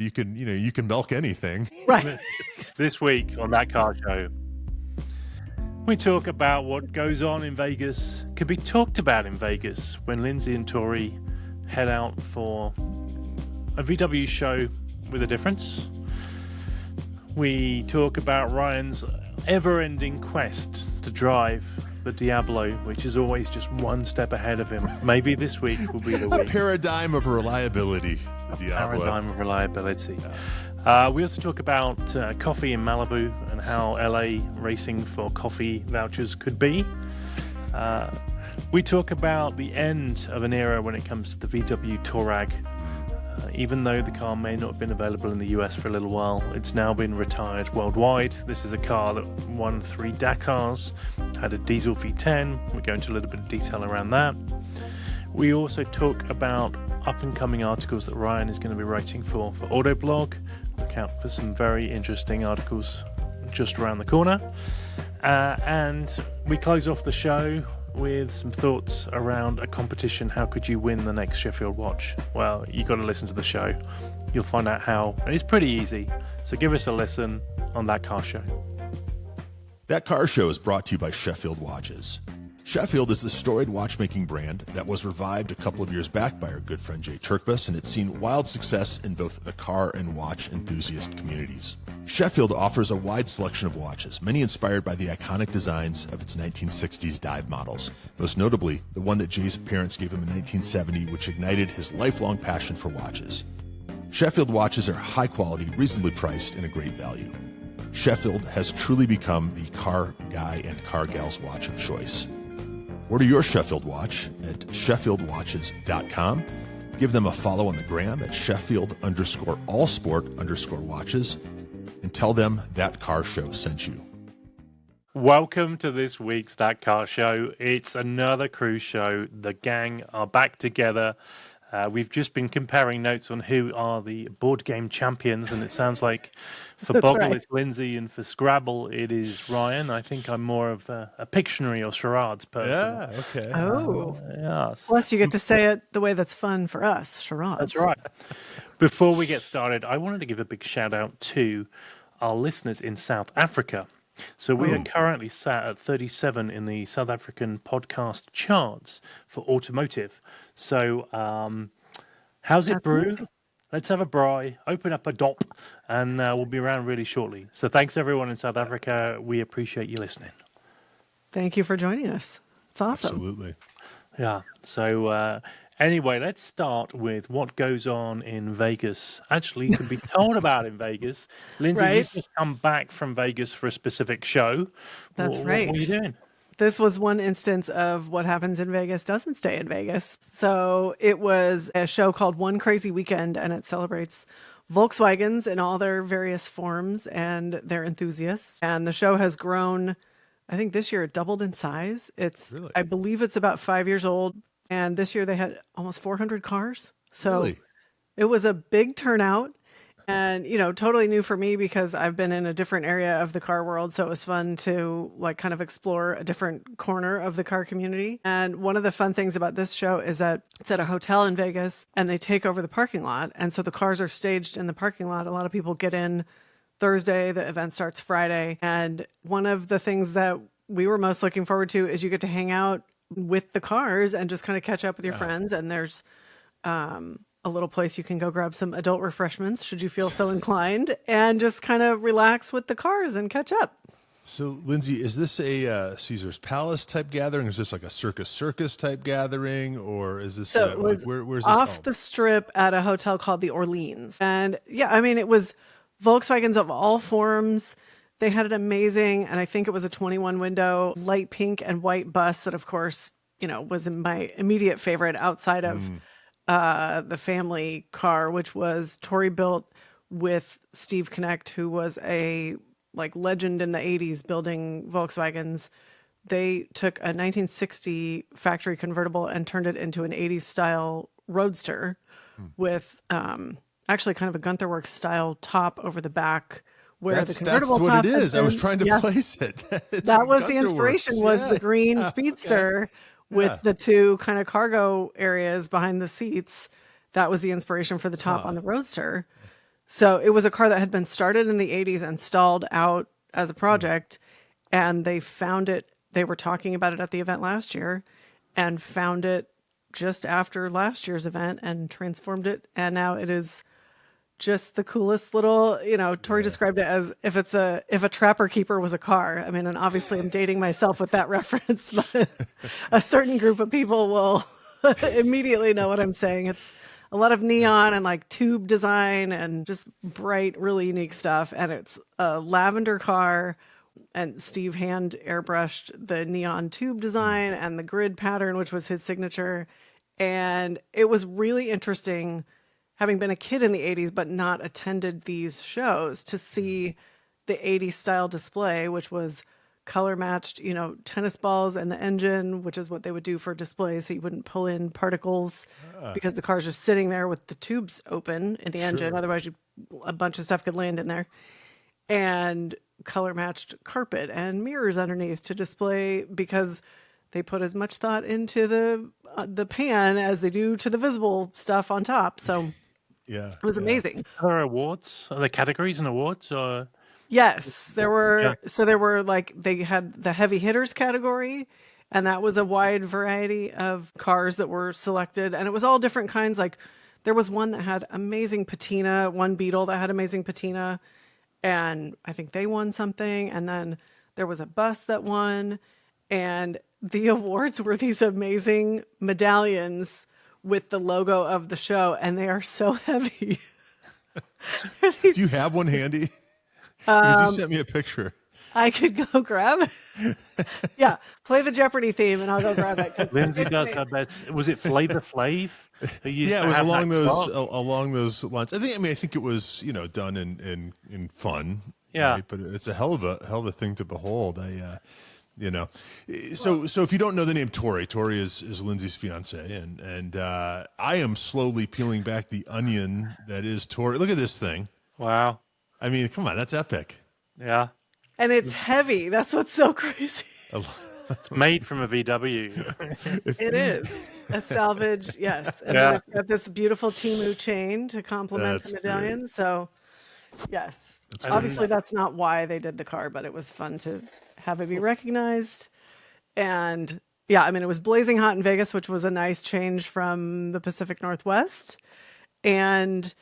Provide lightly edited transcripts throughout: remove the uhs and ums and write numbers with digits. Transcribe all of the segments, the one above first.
you can milk anything. Right. This week on That Car Show, we talk about what goes on in Vegas, can be talked about in Vegas when Lindsay and Tori head out for a VW show with a difference. We talk about Ryan's ever-ending quest to drive the Diablo, which is always just one step ahead of him. Maybe this week will be the A week. paradigm of reliability, the Diablo. Paradigm of reliability. We also talk about coffee in Malibu and how LA racing for coffee vouchers could be. We talk about the end of an era when it comes to the VW Touareg. Even though the car may not have been available in the US for a little while, it's now been retired worldwide. This is a car that won 3 Dakars, had a diesel V10. We go into a little bit of detail around that. We also talk about up-and-coming articles that Ryan is going to be writing for Autoblog. Look out for some very interesting articles just around the corner. And we close off the show with some thoughts around a competition. How could you win the next Sheffield watch? Well, you got to listen to the show. You'll find out how. And it's pretty easy. So give us a listen on That Car Show. That Car Show is brought to you by Sheffield Watches. Sheffield is the storied watchmaking brand that was revived a couple of years back by our good friend Jay Turkbus, and it's seen wild success in both the car and watch enthusiast communities. Sheffield offers a wide selection of watches, many inspired by the iconic designs of its 1960s dive models, most notably the one that Jay's parents gave him in 1970, which ignited his lifelong passion for watches. Sheffield watches are high quality, reasonably priced, and a great value. Sheffield has truly become the car guy and car gal's watch of choice. Order your Sheffield watch at SheffieldWatches.com. Give them a follow on the gram at Sheffield_allsport_watches and tell them That Car Show sent you. Welcome to this week's That Car Show. It's another cruise show. The gang are back together. We've just been comparing notes on who are the board game champions, and it sounds like for That's Boggle right. it's Lindsay, and for Scrabble it is Ryan. I think I'm more of a Pictionary or charades person. Yeah, okay. Oh. Yes. Plus, you get to say it the way that's fun for us, charades. That's right. Before we get started, I wanted to give a big shout out to our listeners in South Africa. So we are currently sat at 37 in the South African podcast charts for automotive. So how's it, That's brew? amazing. Let's have a braai, open up a dop, and we'll be around really shortly. So thanks everyone in South Africa. We appreciate you listening. Thank you for joining us. It's awesome. Absolutely. Yeah. So anyway, let's start with what goes on in Vegas. Actually, to be told about in Vegas. Lindsay, Right. you've just come back from Vegas for a specific show. That's What right. are you doing? This was one instance of what happens in Vegas doesn't stay in Vegas. So it was a show called One Crazy Weekend, and it celebrates Volkswagens in all their various forms and their enthusiasts. And the show has grown, I think this year it doubled in size. Really? I believe it's about 5 years old. And this year they had almost 400 cars. So Really? it was a big turnout. And, totally new for me because I've been in a different area of the car world. So it was fun to kind of explore a different corner of the car community. And one of the fun things about this show is that it's at a hotel in Vegas and they take over the parking lot. And so the cars are staged in the parking lot. A lot of people get in Thursday. The event starts Friday. And one of the things that we were most looking forward to is you get to hang out with the cars and just kind of catch up with your friends. And there's a little place you can go grab some adult refreshments should you feel so inclined and just kind of relax with the cars and catch up. So, Lindsay, is this a Caesar's Palace type gathering? Is this like a circus type gathering? Or is this, So it was where's this off held? the strip at a hotel called the Orleans. And yeah, I mean, it was Volkswagens of all forms. They had an amazing, and I think it was a 21 window light pink and white bus that, of course, was my immediate favorite outside of the family car, which was Tory built with Steve Connect, who was a legend in the 80s building Volkswagens. They took a 1960 factory convertible and turned it into an 80s style roadster with actually kind of a Gunther Works style top over the back where That's the convertible what top it has is. I was been- trying to Yeah. place it. That was the inspiration, was the green Speedster with the two kind of cargo areas behind the seats. That was the inspiration for the top on the Roadster. So it was a car that had been started in the 80s and stalled out as a project. And they found it. They were talking about it at the event last year and found it just after last year's event and transformed it. And now it is just the coolest little, Tori described it as if a trapper keeper was a car. I mean, and obviously I'm dating myself with that reference, but a certain group of people will immediately know what I'm saying. It's a lot of neon and like tube design and just bright, really unique stuff. And it's a lavender car, and Steve hand airbrushed the neon tube design and the grid pattern, which was his signature. And it was really interesting, having been a kid in the 80s but not attended these shows, to see the 80s style display, which was color matched, tennis balls and the engine, which is what they would do for displays, so you wouldn't pull in particles because the car's just sitting there with the tubes open in the engine. Otherwise, a bunch of stuff could land in there. And color matched carpet and mirrors underneath to display, because they put as much thought into the pan as they do to the visible stuff on top. So it was amazing. Are there awards? Are there categories and awards? Or yes, there were. Yeah. So there were, like, they had the heavy hitters category, and that was a wide variety of cars that were selected, and it was all different kinds. Like, there was one that had amazing patina, one Beetle that had amazing patina, and I think they won something. And then there was a bus that won, and the awards were these amazing medallions with the logo of the show, and they are so heavy. Do you have one handy? Because you sent me a picture. I could go grab it. Yeah, play the Jeopardy theme, and I'll go grab it. Lindsay does her best. Was it Flavor Flav? Yeah, it was along those lines. I think it was done in fun. Yeah, right? But it's a hell of a thing to behold. So if you don't know the name Tori is Lindsay's fiance, and I am slowly peeling back the onion that is Tori. Look at this thing. Wow. I mean, come on, that's epic. Yeah. And it's heavy. That's what's so crazy. It's made from a VW. It is a salvage, yes. And then it's got this beautiful Temu chain to complement the medallion. Great. So, yes. Obviously, that's not why they did the car, but it was fun to have it be recognized. And yeah, I mean, it was blazing hot in Vegas, which was a nice change from the Pacific Northwest. And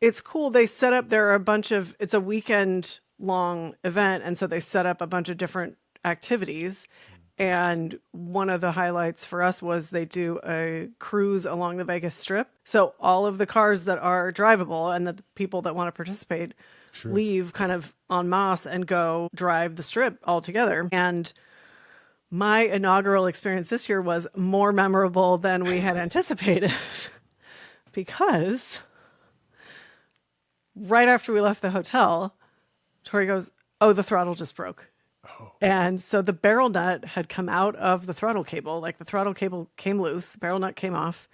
it's cool. They set up, it's a weekend long event. And so they set up a bunch of different activities. And one of the highlights for us was they do a cruise along the Vegas Strip. So all of the cars that are drivable and the people that want to participate leave kind of en masse and go drive the Strip all together. And my inaugural experience this year was more memorable than we had anticipated because right after we left the hotel, Tori goes, "Oh, the throttle just broke." Oh. And so the barrel nut had come out of the throttle cable. Like, the throttle cable came loose, the barrel nut came off.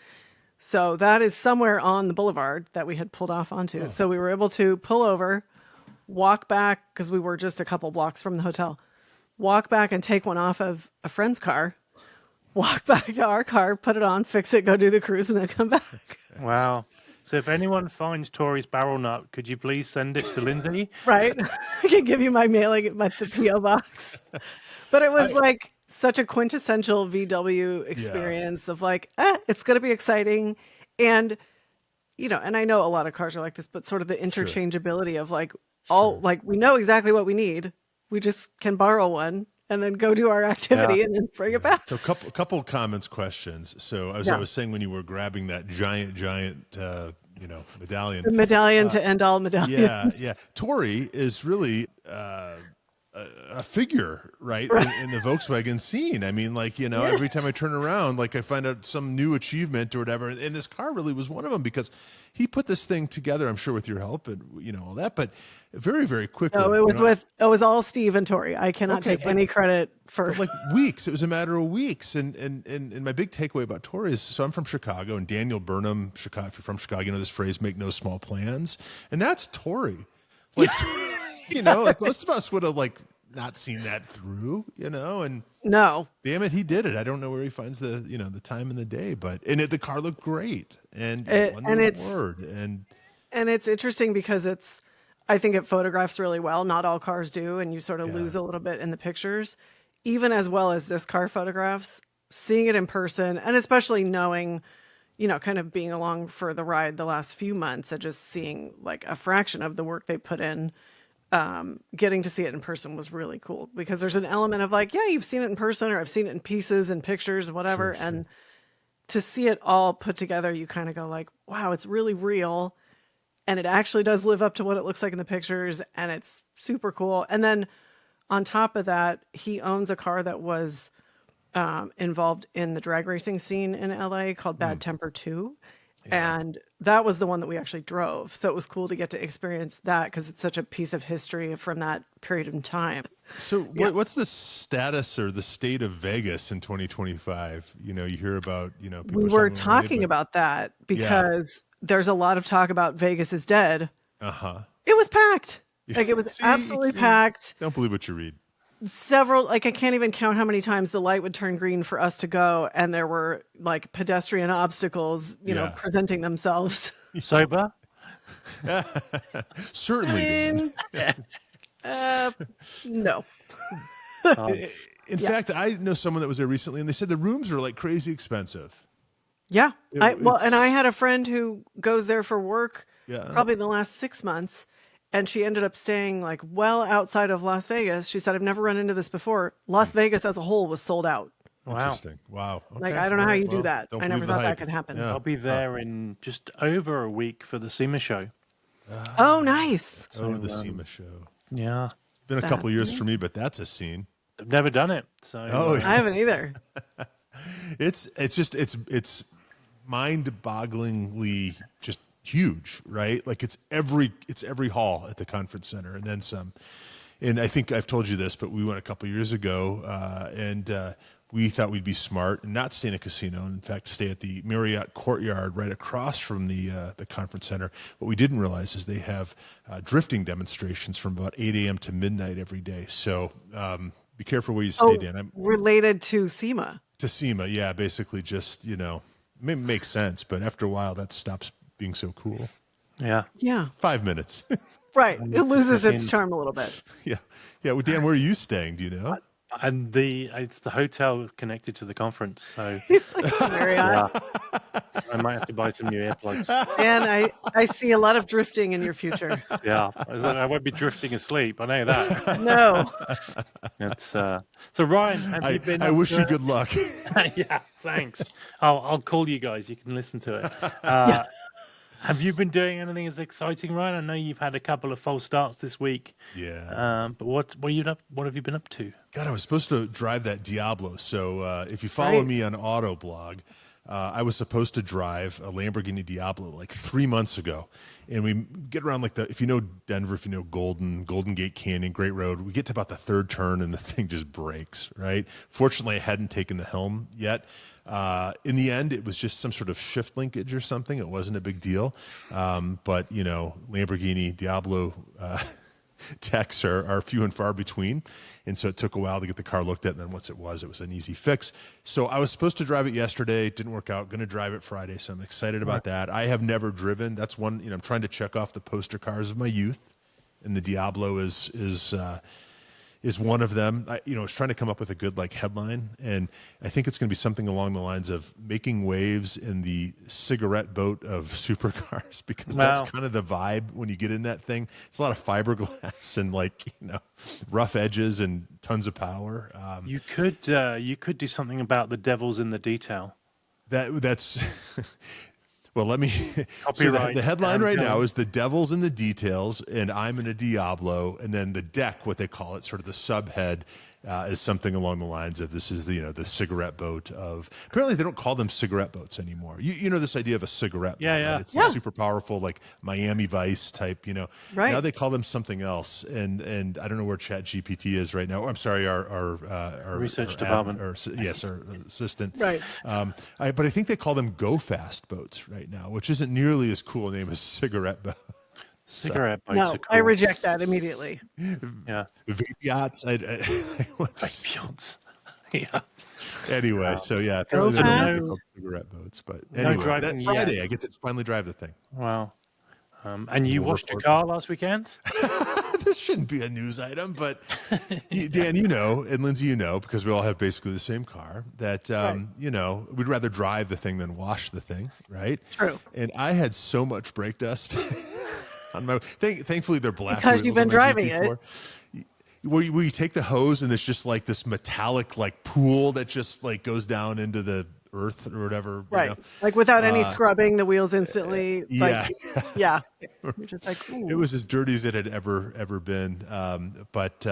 So that is somewhere on the boulevard that we had pulled off onto. Oh. So we were able to pull over, walk back, because we were just a couple blocks from the hotel, walk back and take one off of a friend's car, walk back to our car, put it on, fix it, go do the cruise, and then come back. Wow. So if anyone finds Tori's barrel nut, could you please send it to Lindsay? Right. I can give you my mailing at the P.O. box. But it was like such a quintessential VW experience of like, it's going to be exciting. And, and I know a lot of cars are like this, but sort of the interchangeability of like, we know exactly what we need. We just can borrow one and then go do our activity and then bring it back. So a couple comments, questions. So as I was saying, when you were grabbing that giant, medallion. The medallion to end all medallions. Yeah. Tori is really a figure, right? In the Volkswagen scene. I mean, every time I turn around, I find out some new achievement or whatever. And this car really was one of them, because he put this thing together, I'm sure with your help and, all that, but very, very quickly. No, it was all Steve and Tori. I cannot take any credit for weeks. It was a matter of weeks. And my big takeaway about Tori is, so I'm from Chicago, and Daniel Burnham, Chicago, if you're from Chicago, this phrase, make no small plans. And that's Tori. Most of us would have not seen that through, and no, damn it, he did it. I don't know where he finds the time in the day, but the car looked great, and And it's interesting because I think it photographs really well. Not all cars do, and you sort of lose a little bit in the pictures, even as well as this car photographs. Seeing it in person, and especially knowing, kind of being along for the ride the last few months and just seeing like a fraction of the work they put in, getting to see it in person was really cool because there's an element of like, yeah, you've seen it in person or I've seen it in pieces and pictures and whatever. Sure. And to see it all put together, you kind of go like, wow, it's really real. And it actually does live up to what it looks like in the pictures. And it's super cool. And then on top of that, he owns a car that was involved in the drag racing scene in LA called Bad Temper 2. Yeah. And that was the one that we actually drove. So it was cool to get to experience that because it's such a piece of history from that period of time. So what's the status or the state of Vegas in 2025? You hear about, people we were talking but... about that because there's a lot of talk about Vegas is dead. Uh-huh. It was packed. Like it was absolutely packed. Don't believe what you read. Several, like I can't even count how many times the light would turn green for us to go, and there were like pedestrian obstacles, presenting themselves. Sober? Certainly. No. In fact, I know someone that was there recently, and they said the rooms are like crazy expensive. Yeah. And I had a friend who goes there for work probably in the last 6 months. And she ended up staying like well outside of Las Vegas. She said, I've never run into this before. Las Vegas as a whole was sold out. Wow. Interesting. Wow. Okay. Like, I don't know how you do that. I never thought that could happen. Yeah. I'll be there in just over a week for the SEMA show. Oh, nice. The SEMA show. Yeah. It's been a couple years for me, but that's a scene. I've never done it. So I haven't either. It's mind-bogglingly just huge, right? Like it's every hall at the conference center and then some. And I think I've told you this, but we went a couple years ago and we thought we'd be smart and not stay in a casino. And in fact, stay at the Marriott Courtyard right across from the conference center. What we didn't realize is they have drifting demonstrations from about 8 a.m. to midnight every day. So be careful where you stay, Dan. I'm related to SEMA. To SEMA, yeah. Basically just, makes sense. But after a while, that stops being so cool. Yeah. 5 minutes. Right. It loses its charm a little bit. Yeah. Well, Dan, where are you staying? Do you know? And it's the hotel connected to the conference. So He's like, Marriott. I might have to buy some new earplugs. And I see a lot of drifting in your future. Yeah. I won't be drifting asleep. I know that. No. It's so Ryan, have you been? I wish you good luck. Yeah, thanks. I'll call you guys. You can listen to it. Have you been doing anything as exciting, Ryan? I know you've had a couple of false starts this week. Yeah. But what have you been up to? God, I was supposed to drive that Diablo. So if you follow me on Autoblog, I was supposed to drive a Lamborghini Diablo like 3 months ago. And we get around if you know Denver, if you know Golden Gate Canyon, Great Road, we get to about the third turn and the thing just breaks, right? Fortunately, I hadn't taken the helm yet. In the end, it was just some sort of shift linkage or something. It wasn't a big deal. But, Lamborghini Diablo techs are few and far between. And so it took a while to get the car looked at. And then once it was an easy fix. So I was supposed to drive it yesterday. It didn't work out. Going to drive it Friday. So I'm excited about that. I have never driven. That's one, I'm trying to check off the poster cars of my youth. And the Diablo is one of them. I was trying to come up with a good headline, and I think it's going to be something along the lines of making waves in the cigarette boat of supercars, because that's kind of the vibe when you get in that thing. It's a lot of fiberglass and rough edges and tons of power. You could do something about the devil's in the detail. That's. Well, let me. So the headline right now is "The Devil's in the Details," and I'm in a Diablo, and then the deck, what they call it, sort of the subhead, is something along the lines of "This is the cigarette boat of." Apparently, they don't call them cigarette boats anymore. You know this idea of a cigarette boat, right? It's super powerful, Miami Vice type. Right. Now they call them something else, and I don't know where ChatGPT is right now. Oh, I'm sorry, our research department, our assistant, right? But I think they call them go fast boats right now, which isn't nearly as cool a name as cigarette boat. Cigarette boats No, are cool. I reject that immediately. Yeah. Vape yachts. Vape yachts. Yeah. Anyway, so yeah, Go apparently they're fast. called cigarette boats. But anyway, that Friday I get to finally drive the thing. Wow. And you washed your car last weekend? This shouldn't be a news item, but Dan, you know, and Lindsay, you know, because we all have basically the same car, that, you know, we'd rather drive the thing than wash the thing, right? True. And I had so much brake dust on my, thankfully they're black. Because you've been driving it. Where you take the hose and it's just like this metallic like pool that just like goes down into the earth or whatever. Right. You know? Like without any scrubbing, the wheels instantly. Yeah. Like, yeah. You're just like, ooh. It was as dirty as it had ever been. But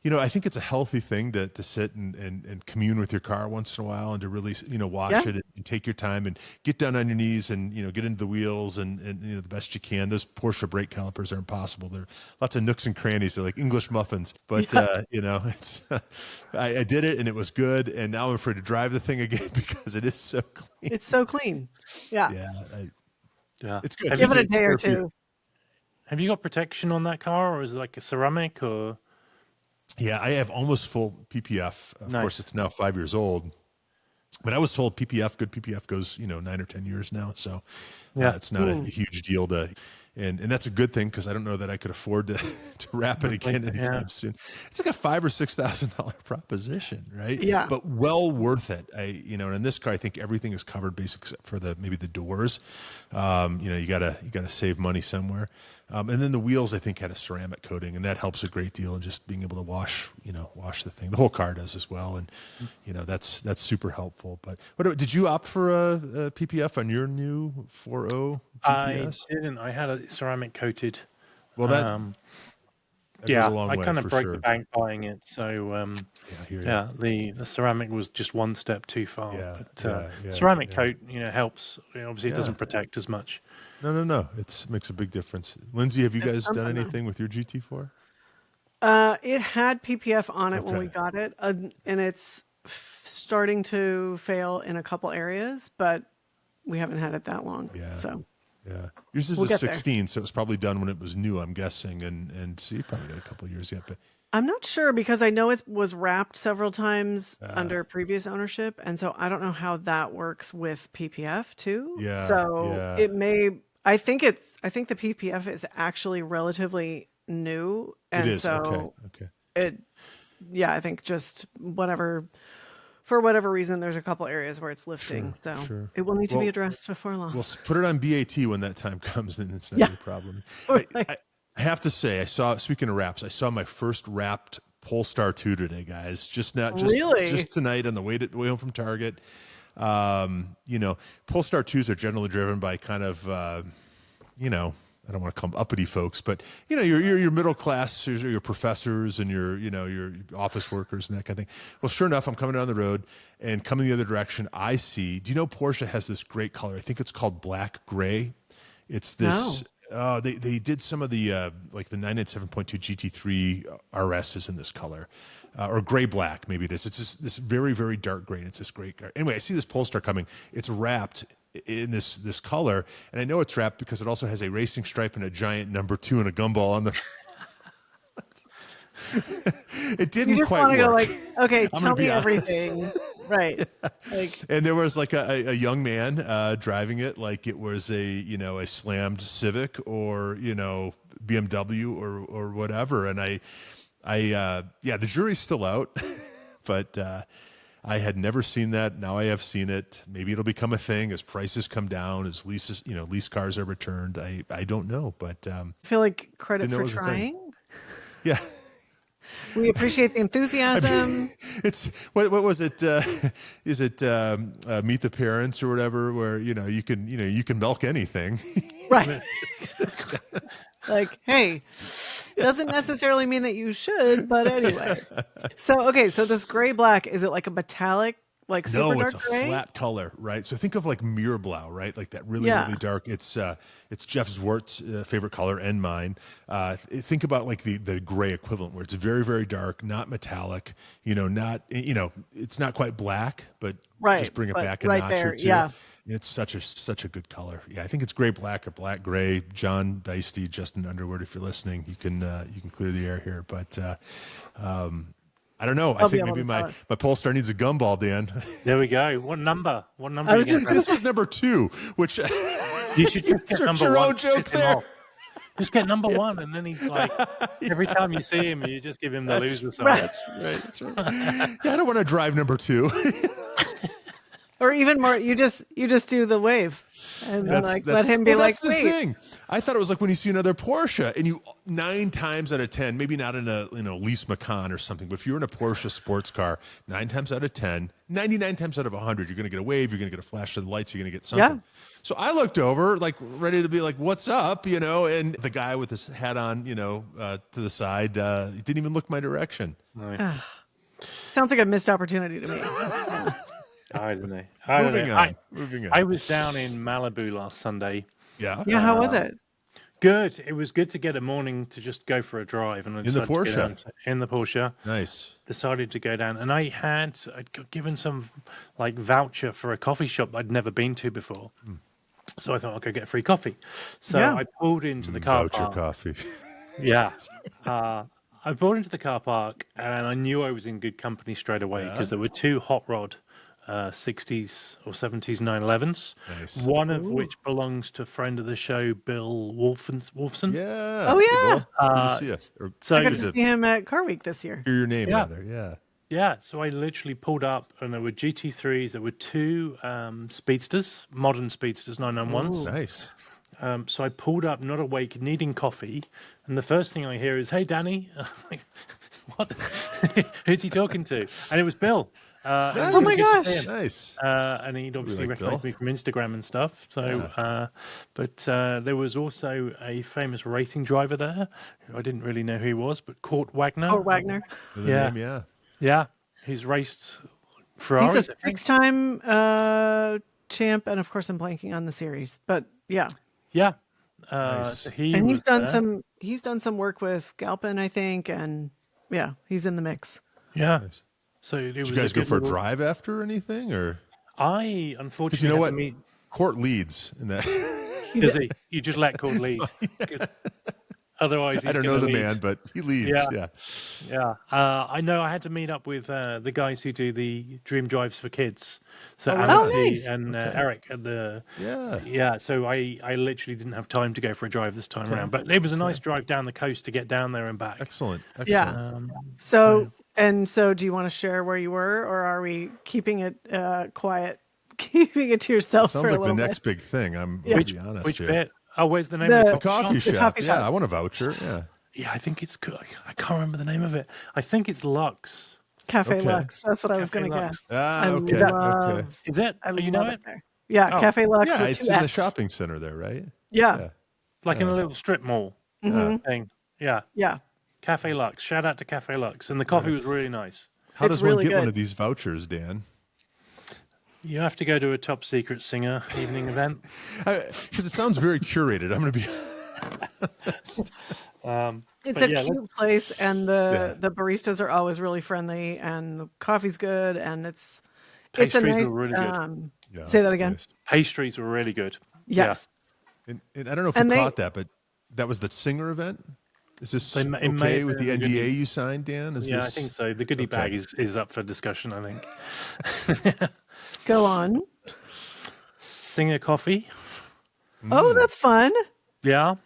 you know, I think it's a healthy thing to sit and commune with your car once in a while and to really, you know, wash it and take your time and get down on your knees and, you know, get into the wheels and you know, the best you can. Those Porsche brake calipers are impossible. There are lots of nooks and crannies. They're like English muffins, but you know, it's, I did it and it was good. And now I'm afraid to drive the thing again because it is so clean. It's so clean. Yeah. Yeah. It's good. Give it a day or two. Have you got protection on that car, or is it like a ceramic or? Yeah, I have almost full PPF. Of course, it's now 5 years old. But I was told good PPF goes, you know, 9 or 10 years now. So it's not a huge deal to, and that's a good thing because I don't know that I could afford to wrap it again anytime soon. It's like a $5,000 or $6,000 proposition, right? Yeah. But well worth it. You know, and in this car, I think everything is covered basically except for maybe the doors. You know, you gotta save money somewhere. And then the wheels, I think, had a ceramic coating, and that helps a great deal in just being able to wash the thing. The whole car does as well, and you know that's super helpful. But did you opt for a PPF on your new 4.0 GTS? I didn't. I had a ceramic coated. Well, that goes a long way, I kind of for broke sure. the bank buying it. So the ceramic was just one step too far. Ceramic coat, you know, helps. You know, obviously, it doesn't protect as much. No. It makes a big difference. Lindsay, have you guys done anything with your GT4? It had PPF on it when we got it, and it's starting to fail in a couple areas, but we haven't had it that long. So yours is a 16, so it was probably done when it was new, I'm guessing, and so you probably got a couple of years yet. But I'm not sure because I know it was wrapped several times under previous ownership, and so I don't know how that works with PPF too. It may. I think the PPF is actually relatively new, and it is. so okay. I think just for whatever reason, there's a couple areas where it's lifting, it will need to be addressed before long. We'll put it on BAT when that time comes, and it's not a problem. I have to say, speaking of wraps, I saw my first wrapped Polestar 2 today, guys. Just tonight on the way home from Target. You know, Polestar 2s are generally driven by kind of, you know, I don't want to call them uppity folks, but you know, your middle class, your professors and your office workers and that kind of thing. Well, sure enough, I'm coming down the road and coming the other direction. I see. Do you know Porsche has this great color? I think it's called black gray. It's this. They did some of the like the 997.2 GT3 RS is in this color. Or gray black, maybe it is. It's just this very, very dark gray. And it's this great color. Anyway, I see this Polestar coming. It's wrapped in this color, and I know it's wrapped because it also has a racing stripe and a giant number 2 and a gumball on the. It didn't. You just quite want to work. go like, okay, tell me everything, right? Like, and there was like a young man driving it like it was a slammed Civic or BMW or whatever, and I the jury's still out, but I had never seen that. Now I have seen it. Maybe it'll become a thing as prices come down, as lease cars are returned. I don't know, but I feel like credit for trying. Yeah. We appreciate the enthusiasm. I mean, it's what was it? Is it Meet the Parents or whatever? Where you can milk anything, right? Like, hey, doesn't necessarily mean that you should, but anyway. So this gray black, is it like a metallic, like super dark it's a gray? flat color, right? So think of like Mirablau, right? Like that really dark. It's Jeff Zwart's favorite color and mine. Think about like the gray equivalent, where it's very, very dark, not metallic. It's not quite black, but just bring it back a notch or two. Yeah. It's such a good color. Yeah, I think it's gray black or black gray. John Deisty, Justin Underwood, if you're listening, you can clear the air here. But I don't know. I think maybe my Polestar needs a gumball, Dan. There we go. What number? This was number 2, which you should just insert your own joke there. just get number one. And then he's like, every time you see him, you just give him the loser sign. That's right. Yeah, I don't want to drive number 2. Or even more, you just do the wave and let him be like, that's the wait. thing. I thought it was like when you see another Porsche and you 9 times out of 10, maybe not in a Lease Macan or something, but if you're in a Porsche sports car, 9 times out of 10, 99 times out of 100, you're going to get a wave, you're going to get a flash of the lights, you're going to get something. Yeah. So I looked over, like ready to be like, what's up? And the guy with his hat on, to the side, he didn't even look my direction. Right. Sounds like a missed opportunity to me. I don't know. Moving on. I was down in Malibu last Sunday. Yeah. Yeah, how was it? Good. It was good to get a morning to just go for a drive. And I In the decided to go Porsche? down in the Porsche. Nice. Decided to go down. And I'd got given some voucher for a coffee shop I'd never been to before. So I thought I'd go get a free coffee. So I pulled into the car Voucher park. coffee. Yeah. I pulled into the car park and I knew I was in good company straight away because there were 2 hot rod 60s or 70s 911s. Nice. One of which belongs to a friend of the show, Bill Wolfson. Yeah. Oh, yeah. Good to see you. Or So I got to see him at Car Week this year. hear your name, Yeah. rather. Yeah. yeah, so I literally pulled up and there were GT3s, there were 2 speedsters, modern speedsters, 991s. Nice. So I pulled up, not awake, needing coffee, and the first thing I hear is, "Hey, Danny." I'm like, what? Who's he talking to? And it was Bill. Nice. Oh my gosh. Nice. And he'd obviously like recognized Bill. me from Instagram and stuff. So, but there was also a famous racing driver there who I didn't really know who he was, but Kurt Wagner. Or Wagner. The Yeah. name, yeah. Yeah, he's raced Ferrari. He's a 6-time champ, and of course I'm blanking on the series. But yeah. Yeah. Nice. So he And was he's done some work with Galpin, I think, and yeah, he's in the mix. Yeah. Nice. So it was Did you guys go good for a little- drive after or anything? Or I because unfortunately you know had what, to meet. Court leads in that. Does he? You just let Cord lead. Otherwise, he's I don't know gonna the lead. man, but he leads. Yeah. Yeah. Yeah. I know. I had to meet up with the guys who do the Dream Drives for Kids. So right. Oh, Amity nice. and Eric at the. Yeah. Yeah. So I literally didn't have time to go for a drive this time around, but it was a nice drive down the coast to get down there and back. Excellent. Excellent. Yeah. So do you want to share where you were, or are we keeping it quiet, keeping it to yourself Sounds for a like the little next bit? big thing. I'm Yeah. gonna be honest Which here. bit? Oh, where's the name The- of The the coffee The shop. coffee shop. Yeah, I want a voucher. Yeah. Yeah, I think it's. I can't remember the name of it. I think it's Lux. Cafe Okay. Lux. That's what I was Cafe going to Lux. guess. Ah, I okay. love, Okay. Is it? I You know love it? there. Yeah, Oh. Cafe Lux Yeah, with it's 2 in the Fs. shopping center there, right? Yeah. Like in a little strip mall thing. Yeah. Yeah. Cafe Lux. Shout out to Cafe Lux. And the coffee was really nice. How It's does one really get one good. of these vouchers, Dan? You have to go to a top secret singer evening event. Because it sounds very curated. I'm going to be. It's But a yeah, cute place, and the baristas are always really friendly, and the coffee's good, and it's a Pastries nice. were really good. Yeah, Say that again. nice. Pastries were really good. Yes. And I don't know if And you they- caught that, but that was the singer event. Is this It may okay have with the been a NDA goodie. you signed, Dan? Is Yeah, this... I think so. The goodie Okay. bag is up for discussion, I think. Go on. Singer coffee. Oh, that's fun. Yeah.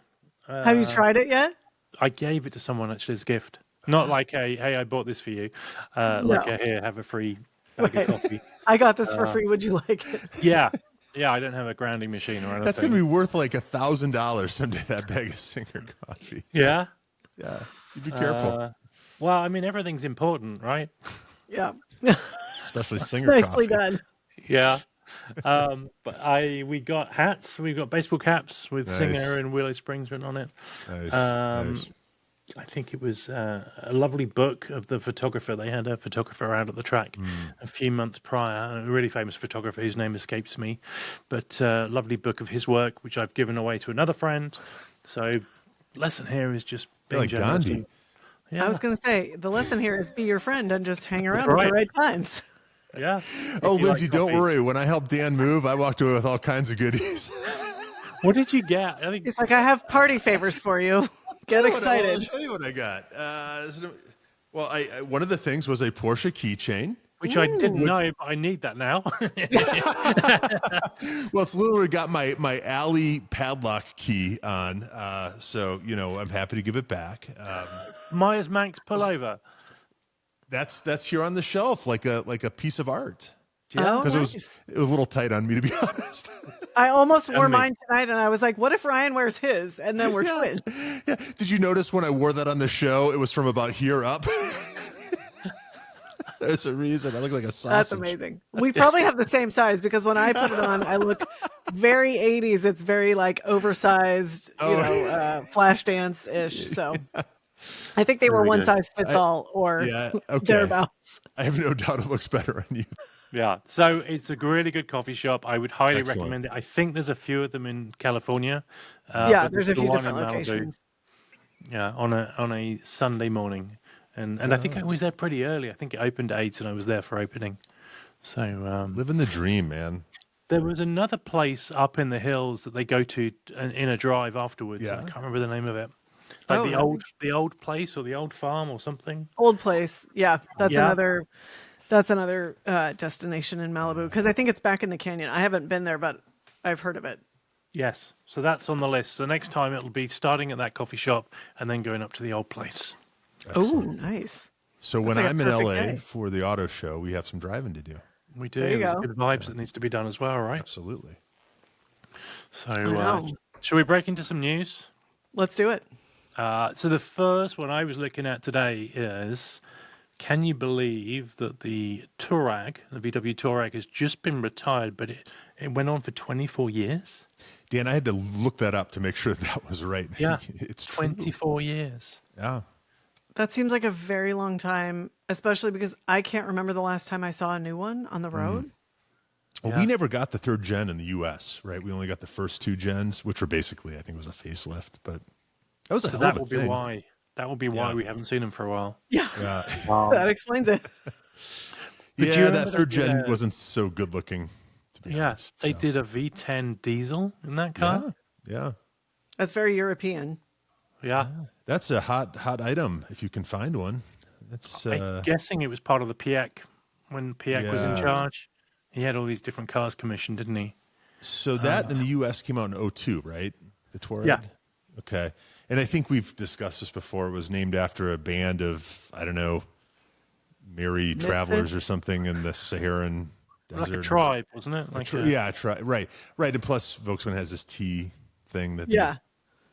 Have you tried it yet? I gave it to someone actually as a gift. Not like a, hey, I bought this for you. Like a, here, have a free bag Right. of coffee. I got this for free. Would you like it? Yeah. Yeah, I don't have a grounding machine or anything. That's going to be worth like $1,000 someday, that bag of Singer coffee. Yeah. Yeah. You be careful. Well, I mean, everything's important, right? Yeah. Especially Singer Nicely coffee. done. Yeah. But we got hats. We got baseball caps with Nice. Singer and Willow Springs written on it. Nice. Nice. I think it was a lovely book of the photographer. They had a photographer out at the track a few months prior, a really famous photographer whose name escapes me, but a lovely book of his work, which I've given away to another friend. So lesson here is just being like generous. Gandhi. and- Yeah, I was going to say the lesson here is be your friend and just hang around That's at the right. right times. yeah. Oh, If you Lindsay, like don't coffee. worry. When I helped Dan move, I walked away with all kinds of goodies. What did you get? I think He's like, I have party favors for you. Get I'll excited. show you what I got. Well, one of the things was a Porsche keychain. which I didn't Ooh. know, but I need that now. Well, it's literally got my alley padlock key on, so I'm happy to give it back. Myers Manx pullover. That's here on the shelf, like a piece of art. Yeah, Oh, Because nice. it was a little tight on me, to be honest. I almost wore And me. mine tonight, and I was like, "What if Ryan wears his?" And then we're Yeah. twins. Yeah. Did you notice when I wore that on the show? It was from about here up. There's a reason I look like a sausage. That's amazing. We probably have the same size because when I put it on, I look very 80s. It's very like oversized, flash dance ish. So I think they were Very one good. size fits all or Okay. thereabouts. I have no doubt it looks better on you. Yeah, so it's a really good coffee shop. I would highly Excellent. recommend it. I think there's a few of them in California. Yeah, but there's a the few one different in Malibu, locations. Yeah, on a Sunday morning, and I think I was there pretty early. I think it opened at 8, and I was there for opening. So Living the dream, man. there was another place up in the hills that they go to in a drive afterwards. Yeah. I can't remember the name of it. Like Oh, the old place or the old farm or something. Old Place. Yeah, that's Yeah. another destination in Malibu because I think it's back in the canyon. I haven't been there, but I've heard of it. Yes, so that's on the list. So next time it'll be starting at that coffee shop and then going up to the old place. Oh, nice. So when like a I'm in perfect LA day. for the auto show, we have some driving to do. We do. There you There's go. good vibes that needs to be done as well, right? Absolutely. So know. shall we break into some news? Let's do it. So the first one I was looking at today is, can you believe that the Touareg, the VW Touareg, has just been retired, but it went on for 24 years? Dan, I had to look that up to make sure that was right. Yeah, It's true. 24 years. Yeah. That seems like a very long time, especially because I can't remember the last time I saw a new one on the road. Well, Yeah. we never got the third gen in the U.S., right? We only got the first two gens, which were basically, I think, it was a facelift. But that was a So hell that of a will be thing. why. That will be why Yeah. we haven't seen them for a while. Yeah, Yeah, that explains it. But do you yeah, remember that third they did gen a- wasn't so good looking, to be Yeah, honest. they so. did a V10 diesel in that car. Yeah. That's very European. Yeah. That's a hot item if you can find one. That's I'm guessing it was part of the Piek when Piek was in Yeah. charge. He had all these different cars commissioned, didn't he? so that in the U.S. came out in 2002, right? The Touareg. Yeah. Okay. And I think we've discussed this before. It was named after a band of, I don't know, merry Misfits? travelers or something in the Saharan desert. Like a tribe, wasn't it? Like a- Yeah, right. And plus, Volkswagen has this T thing that Yeah.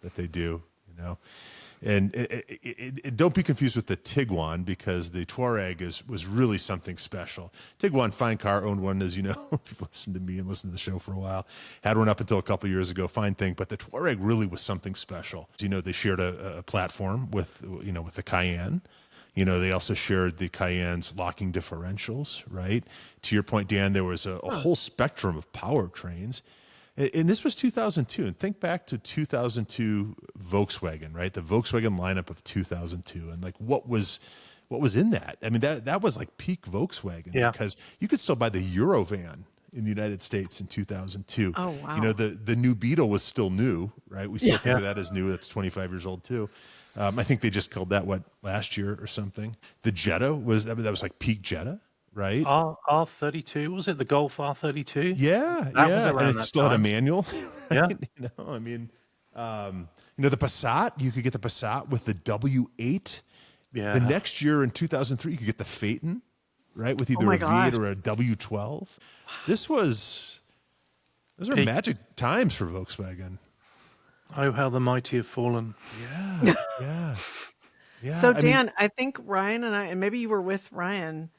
that they do, And don't be confused with the Tiguan because the Touareg was really something special. Tiguan, fine car, owned one, as you know, if you've listened to me and listened to the show for a while. Had one up until a couple years ago, fine thing. But the Touareg really was something special. They shared a platform with the Cayenne. They also shared the Cayenne's locking differentials, right? To your point, Dan, there was a whole spectrum of powertrains. And this was 2002. And think back to 2002 Volkswagen, right? The Volkswagen lineup of 2002. And like, what was in that? I mean, that was like peak Volkswagen because you could still buy the Eurovan in the United States in 2002. Oh, wow. The new Beetle was still new, right? We still think of that as new. That's 25 years old too. I think they just killed that last year or something. The Jetta that was like peak Jetta, right? R32, was it the Golf R32? Yeah, That was around and it that still had a time. manual. Yeah. I mean, the Passat. You could get the Passat with the W8. Yeah. The next year in 2003, you could get the Phaeton, right, with either my a gosh. V8 or a W12. Those are Peak. magic times for Volkswagen. Oh, how the mighty have fallen. Yeah. So, I mean, Dan, I think Ryan and I, and maybe you were with Ryan,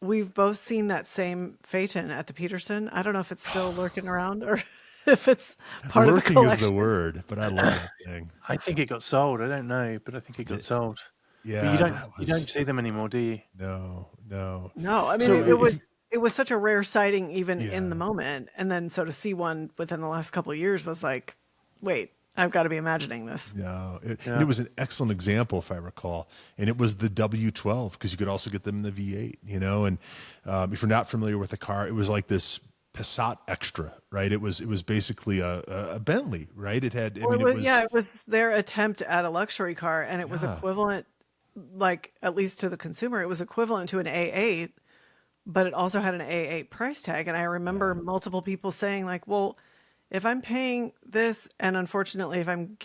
we've both seen that same Phaeton at the Peterson. I don't know if it's still lurking around or if it's part of the lurking is collection. the word, but I love that thing. I think it got sold. I don't know, but I think it got sold. Yeah, But that you don't see them anymore, do you? No. No, I mean, So it was such a rare sighting even in Yeah. the moment. And then so to see one within the last couple of years was like, wait, I've got to be imagining this. No, and it was an excellent example, if I recall. And it was the W12 because you could also get them in the V8, And if you're not familiar with the car, it was like this Passat Extra, right? It was basically a Bentley, right? It had, Well, it was their attempt at a luxury car, and it was Yeah. equivalent, like at least to the consumer, it was equivalent to an A8 but it also had an A8 price tag. And I remember multiple people saying like, well, if I'm paying this, and unfortunately, if I'm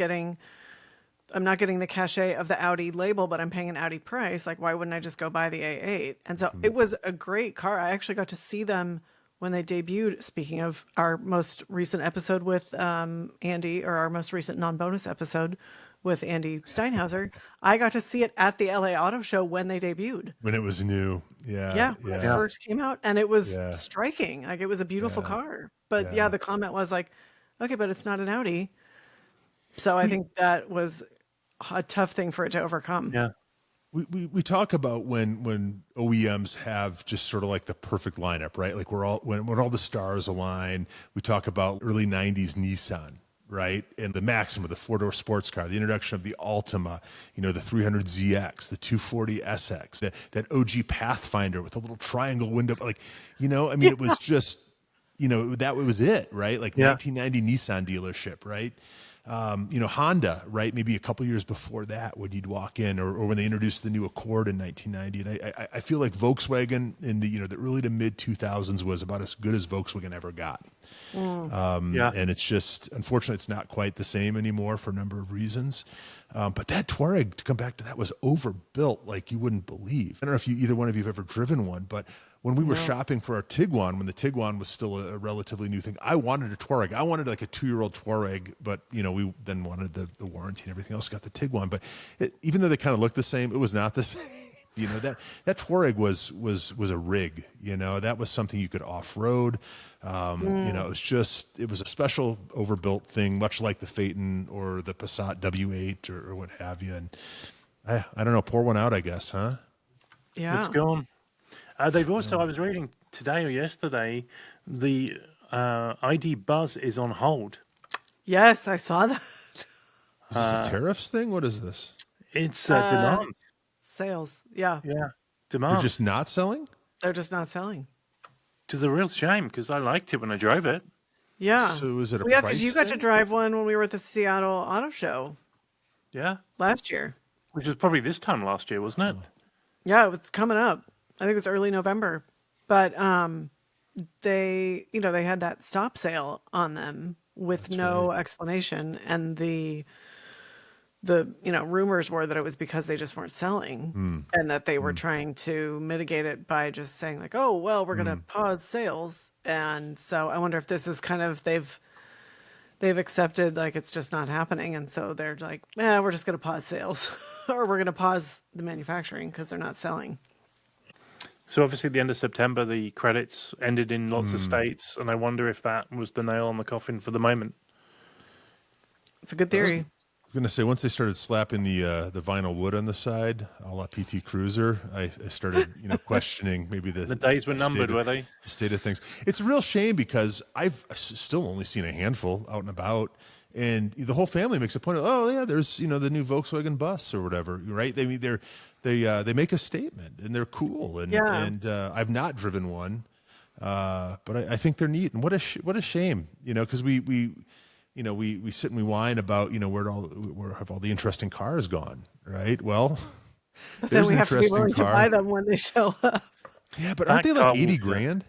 not getting the cachet of the Audi label, but I'm paying an Audi price, like why wouldn't I just go buy the A8? And so it was a great car. I actually got to see them when they debuted. Speaking of our most recent episode with Andy, or our most recent non-bonus episode with Andy Steinhauser, I got to see it at the LA Auto Show when they debuted. When it was new. Yeah, when it first came out, and it was striking. Like it was a beautiful car. But the comment was like, okay, but it's not an Audi. So I think that was a tough thing for it to overcome. Yeah. We talk about when OEMs have just sort of like the perfect lineup, right? Like when all the stars align. We talk about early 90s Nissan, right? And the Maxima, the four-door sports car, the introduction of the Altima, the 300ZX, the 240SX, that OG Pathfinder with a little triangle window. Like, it was just, that was it, right? Like 1990 Nissan dealership, right? Honda, right? Maybe a couple years before that, when you'd walk in, or when they introduced the new Accord in 1990. And I feel like Volkswagen in the early to mid 2000s was about as good as Volkswagen ever got. And it's just, unfortunately, it's not quite the same anymore for a number of reasons. But that Touareg, to come back to that, was overbuilt like you wouldn't believe. I don't know if either one of you have ever driven one, but when we were shopping for our Tiguan, when the Tiguan was still a relatively new thing, I wanted a Touareg. I wanted like a 2-year-old Touareg, but we then wanted the warranty and everything else. Got the Tiguan, but even though they kind of looked the same, it was not the same. That Touareg was a rig. That was something you could off road. It was a special overbuilt thing, much like the Phaeton or the Passat W8 or what have you. And I don't know, pour one out, I guess, huh? Yeah, it's gone. They've also, I was reading today or yesterday, the ID Buzz is on hold. Yes, I saw that. Is this a tariffs thing? What is this? It's demand. Sales, yeah. Demand. They're just not selling? They're just not selling. Which is a real shame, because I liked it when I drove it. Yeah. So is it a price price you got thing? to drive one when we were at the Seattle Auto Show. Yeah. Last year. Which was probably this time last year, wasn't it? Yeah, it was coming up. I think it was early November. But they had that stop sale on them with no explanation, and the rumors were that it was because they just weren't selling, and that they were trying to mitigate it by just saying like, oh, well, we're going to pause sales. And so I wonder if this is kind of, they've accepted like it's just not happening. And so they're like, we're just going to pause sales or we're going to pause the manufacturing because they're not selling. So obviously at the end of September, the credits ended in lots of states. And I wonder if that was the nail on the coffin for the moment. It's a good theory. I was going to say, once they started slapping the vinyl wood on the side, a la PT Cruiser, I started questioning maybe the days were numbered, were they? The state of things. It's a real shame because I've still only seen a handful out and about, and the whole family makes a point of, there's the new Volkswagen bus or whatever, right? They make a statement and they're cool, and I've not driven one, but I think they're neat, and what a shame, because we sit and we whine about, where have all the interesting cars gone, right? Well, but then we have to be willing to buy them when they show up. Yeah, but aren't they like 80 grand?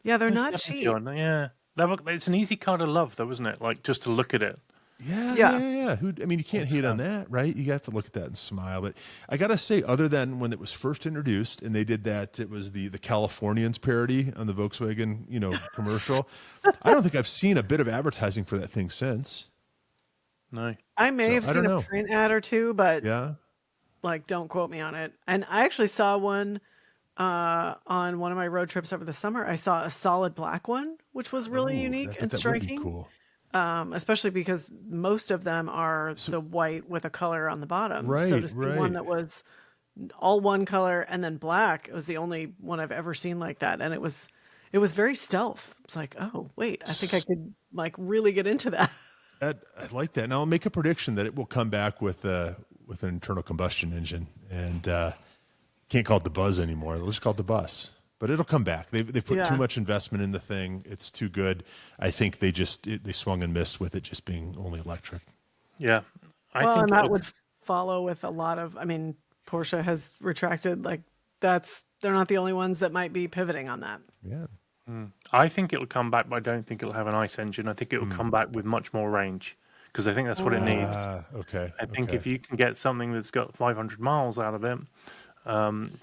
Yeah, they're not cheap. Yeah. It's an easy car to love, though, isn't it? Like, just to look at it. Yeah. You can't hate on that, right? You have to look at that and smile. But I got to say, other than when it was first introduced and they did that, it was the Californians parody on the Volkswagen, commercial. I don't think I've seen a bit of advertising for that thing since. No. I may have seen a print ad or two, but don't quote me on it. And I actually saw one on one of my road trips over the summer. I saw a solid black one, which was really unique and striking. That would be cool. Especially because most of them are the white with a color on the bottom. Right, so to see one that was all one color and then black, it was the only one I've ever seen like that. And it was very stealth. It's like, oh, wait, I think I could really get into that. I like that. Now I'll make a prediction that it will come back with an internal combustion engine, and can't call it the Buzz anymore. They'll just call it the Bus. But it'll come back. They've put too much investment in the thing. It's too good. I think they swung and missed with it just being only electric. Yeah. I think that would follow with a lot of, Porsche has retracted, that's they're not the only ones that might be pivoting on that. Yeah. I think it'll come back, but I don't think it'll have an ICE engine. I think it will come back with much more range because I think that's what it needs. Okay. I think if you can get something that's got 500 miles out of it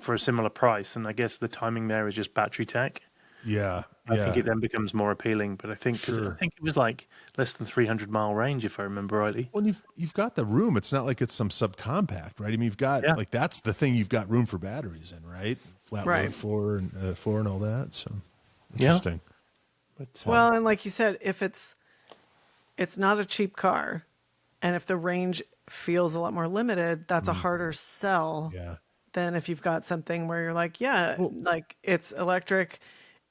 for a similar price, and I guess the timing there is just battery tech. Yeah. I think it then becomes more appealing. But I think Sure. I think it was like less than 300-mile range, if I remember rightly. Well, you've got the room. It's not like it's some subcompact, right? I mean, you've got like that's the thing. You've got room for batteries in, right? Flat load floor and all that. So interesting. But, Well, and like you said, if it's not a cheap car, and if the range feels a lot more limited, that's a harder sell than if you've got something where you're like, like it's electric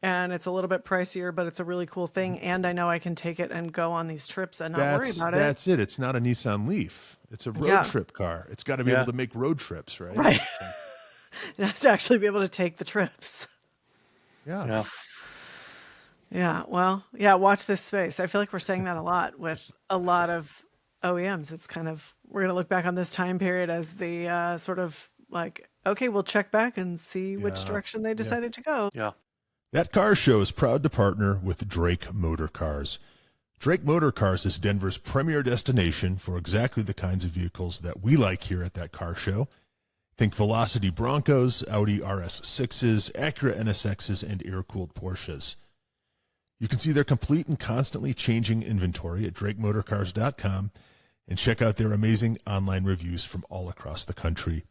and it's a little bit pricier, but it's a really cool thing. And I know I can take it and go on these trips and not worry about it. That's it. It's not a Nissan Leaf. It's a road trip car. It's got to be able to make road trips, right? Right. It has to actually be able to take the trips. Yeah. Yeah. Well, yeah. Watch this space. I feel like we're saying that a lot with a lot of OEMs. It's kind of, we're going to look back on this time period as the sort of like, okay, we'll check back and see which direction they decided to go. Yeah. That Car Show is proud to partner with Drake Motorcars. Drake Motorcars is Denver's premier destination for exactly the kinds of vehicles that we like here at That Car Show. Think Velocity Broncos, Audi RS6s, Acura NSXs, and air-cooled Porsches. You can see their complete and constantly changing inventory at drakemotorcars.com and check out their amazing online reviews from all across the country.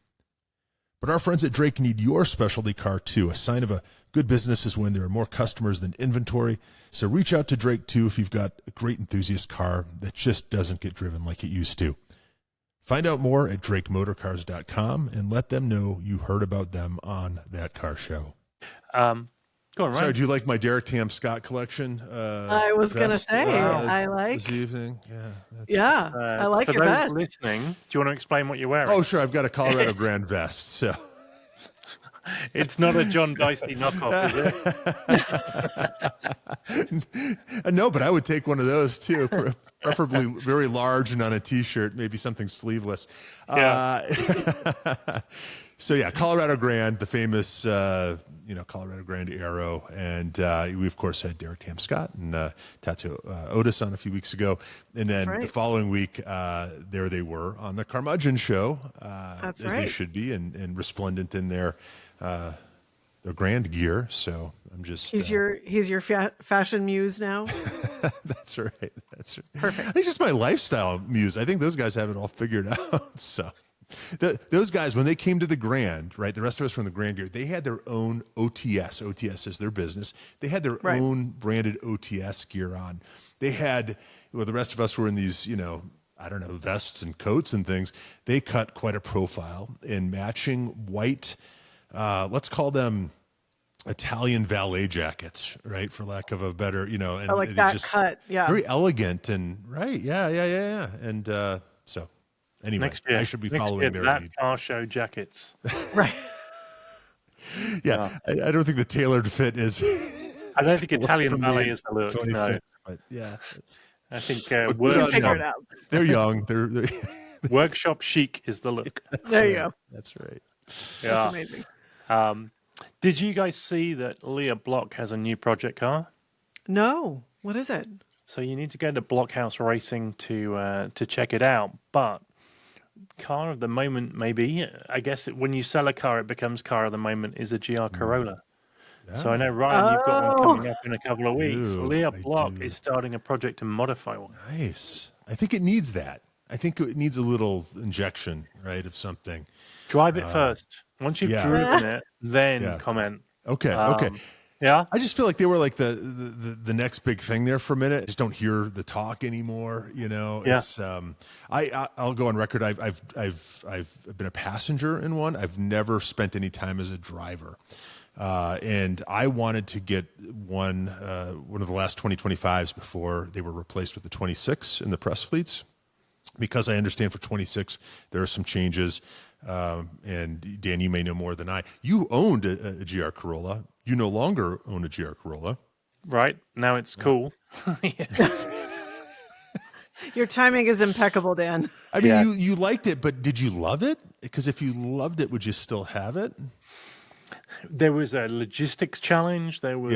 But our friends at Drake need your specialty car too. A sign of a good business is when there are more customers than inventory. So reach out to Drake too if you've got a great enthusiast car that just doesn't get driven like it used to. Find out more at drakemotorcars.com and let them know you heard about them on That Car Show. Go on, Ryan. Sorry, do you like my Derek Tam Scott collection? I was going to say, I like this evening. I like for your those vest. listening, do you want to explain what you're wearing? Oh, sure. I've got a Colorado Grand vest. So It's not a John Dicey knockoff, is it? no, but I would take one of those too, preferably very large and on a T-shirt, maybe something sleeveless. So yeah, Colorado Grand, the famous Colorado Grand Aero, and we of course had Derek Tam Scott and Tatsu Otis on a few weeks ago, and then the following week there they were on the Carmudgeon show, as they should be, and resplendent in their grand gear. So I'm just he's your fashion muse now. That's right. That's right. Perfect. I think it's just my lifestyle muse. I think those guys have it all figured out. So. Those guys, when they came to the Grand, right, the rest of us from the Grand gear, they had their own OTS. OTS is their business. They had their own branded OTS gear on. They had, the rest of us were in these, vests and coats and things. They cut quite a profile in matching white, let's call them Italian valet jackets, right, for lack of a better, and like that just cut, very elegant and and so. Anyway, next year, I should be following their lead. That Car Show jackets. Right. Yeah. I don't think the tailored fit is. I don't think Italian ballet is the look. No. But yeah. I think figure it out. They're young. They're workshop chic is the look. There you go. That's right. Yeah. That's amazing. Did you guys see that Leah Block has a new project car? No. What is it? So you need to go to Blockhouse Racing to check it out. But car of the moment, maybe. I guess when you sell a car, it becomes car of the moment is a GR Corolla. Yeah. So I know, Ryan, you've got one coming up in a couple of weeks. Leah Block is starting a project to modify one. Nice. I think it needs that. I think it needs a little injection, right, of something. Drive it first. Once you've driven it, then comment. Okay. Yeah, I just feel like they were like the next big thing there for a minute. I just don't hear the talk anymore. It's I'll go on record. I've been a passenger in one. I've never spent any time as a driver, and I wanted to get one of the last 2025s before they were replaced with the 26 in the press fleets, because I understand for 26 there are some changes. And Dan, you may know more than I. You owned a GR Corolla. You no longer own a GR Corolla. Right. Now it's cool. Your timing is impeccable, Dan. I mean, you liked it, but did you love it? Because if you loved it, would you still have it? There was a logistics challenge. There was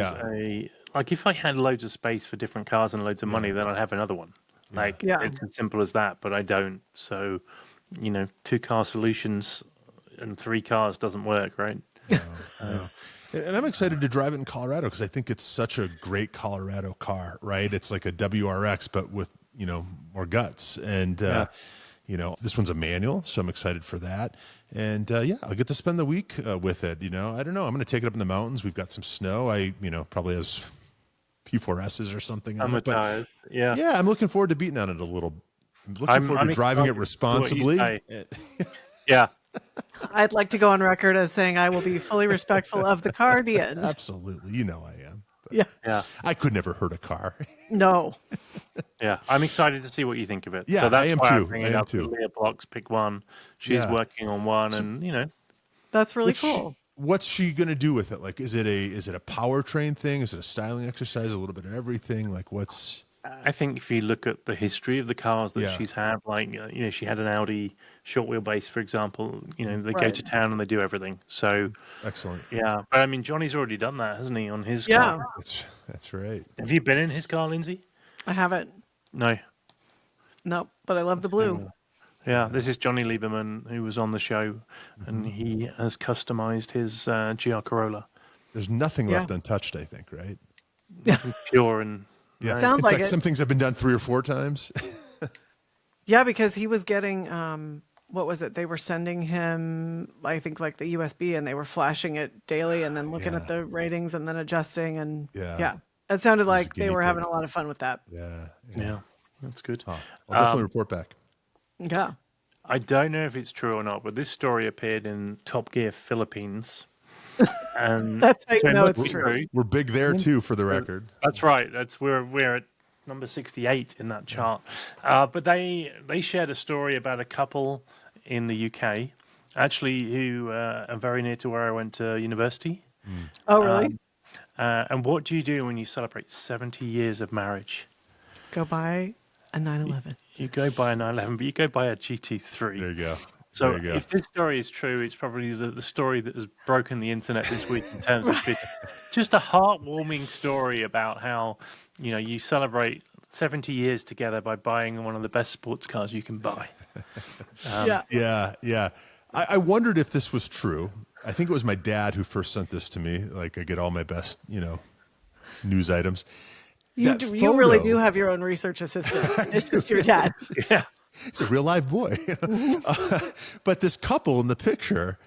if I had loads of space for different cars and loads of money, then I'd have another one. It's as simple as that, but I don't. So, 2-car solutions and 3 cars doesn't work, right? No. And I'm excited to drive it in Colorado because I think it's such a great Colorado car, right? It's like a WRX, but with, more guts. And, this one's a manual, so I'm excited for that. And I'll get to spend the week with it. I don't know. I'm going to take it up in the mountains. We've got some snow. Probably has P4S's or something on it. But, yeah, I'm looking forward to beating on it a little. I'm looking forward to driving it responsibly. Yeah. I'd like to go on record as saying I will be fully respectful of the car. The end. Absolutely. I am. But yeah. I could never hurt a car. No. Yeah. I'm excited to see what you think of it. Yeah, so that's I am why too. I'm bringing up Leah Block's pick one. She's working on one, and that's really cool. What's she going to do with it? Like, is it a powertrain thing? Is it a styling exercise? A little bit of everything? Like, what's... I think if you look at the history of the cars that she's had, she had an Audi short wheelbase, for example. They go to town and they do everything. So excellent. Yeah, but Johnny's already done that, hasn't he, on his car? That's right. Have you been in his car, Lindsay? I haven't. No. Nope, but I love the blue. Yeah, this is Johnny Lieberman, who was on the show, and he has customized his GR Corolla. There's nothing left untouched, I think, right? Pure and... Yeah, sounds like it. Some things have been done 3 or 4 times. Yeah, because he was getting, what was it? They were sending him, I think, like the USB, and they were flashing it daily, and then looking at the ratings, and then adjusting, and it sounded like they were having a lot of fun with that. Yeah, that's good. I'll definitely report back. Yeah, I don't know if it's true or not, but this story appeared in Top Gear Philippines. And that's how you know it's true. We're big there too, for the record. That's right. We're at number 68 in that chart. But they shared a story about a couple in the UK, actually, who are very near to where I went to university. Oh, really? And what do you do when you celebrate 70 years of marriage? Go buy a 911. You go buy a 911, but you go buy a GT3. There you go. So if this story is true, it's probably the story that has broken the internet this week in terms of just a heartwarming story about how, you celebrate 70 years together by buying one of the best sports cars you can buy. Yeah. I wondered if this was true. I think it was my dad who first sent this to me. Like, I get all my best, news items. You really do have your own research assistant. It's just your dad. Yeah. It's a real live boy. But this couple in the picture,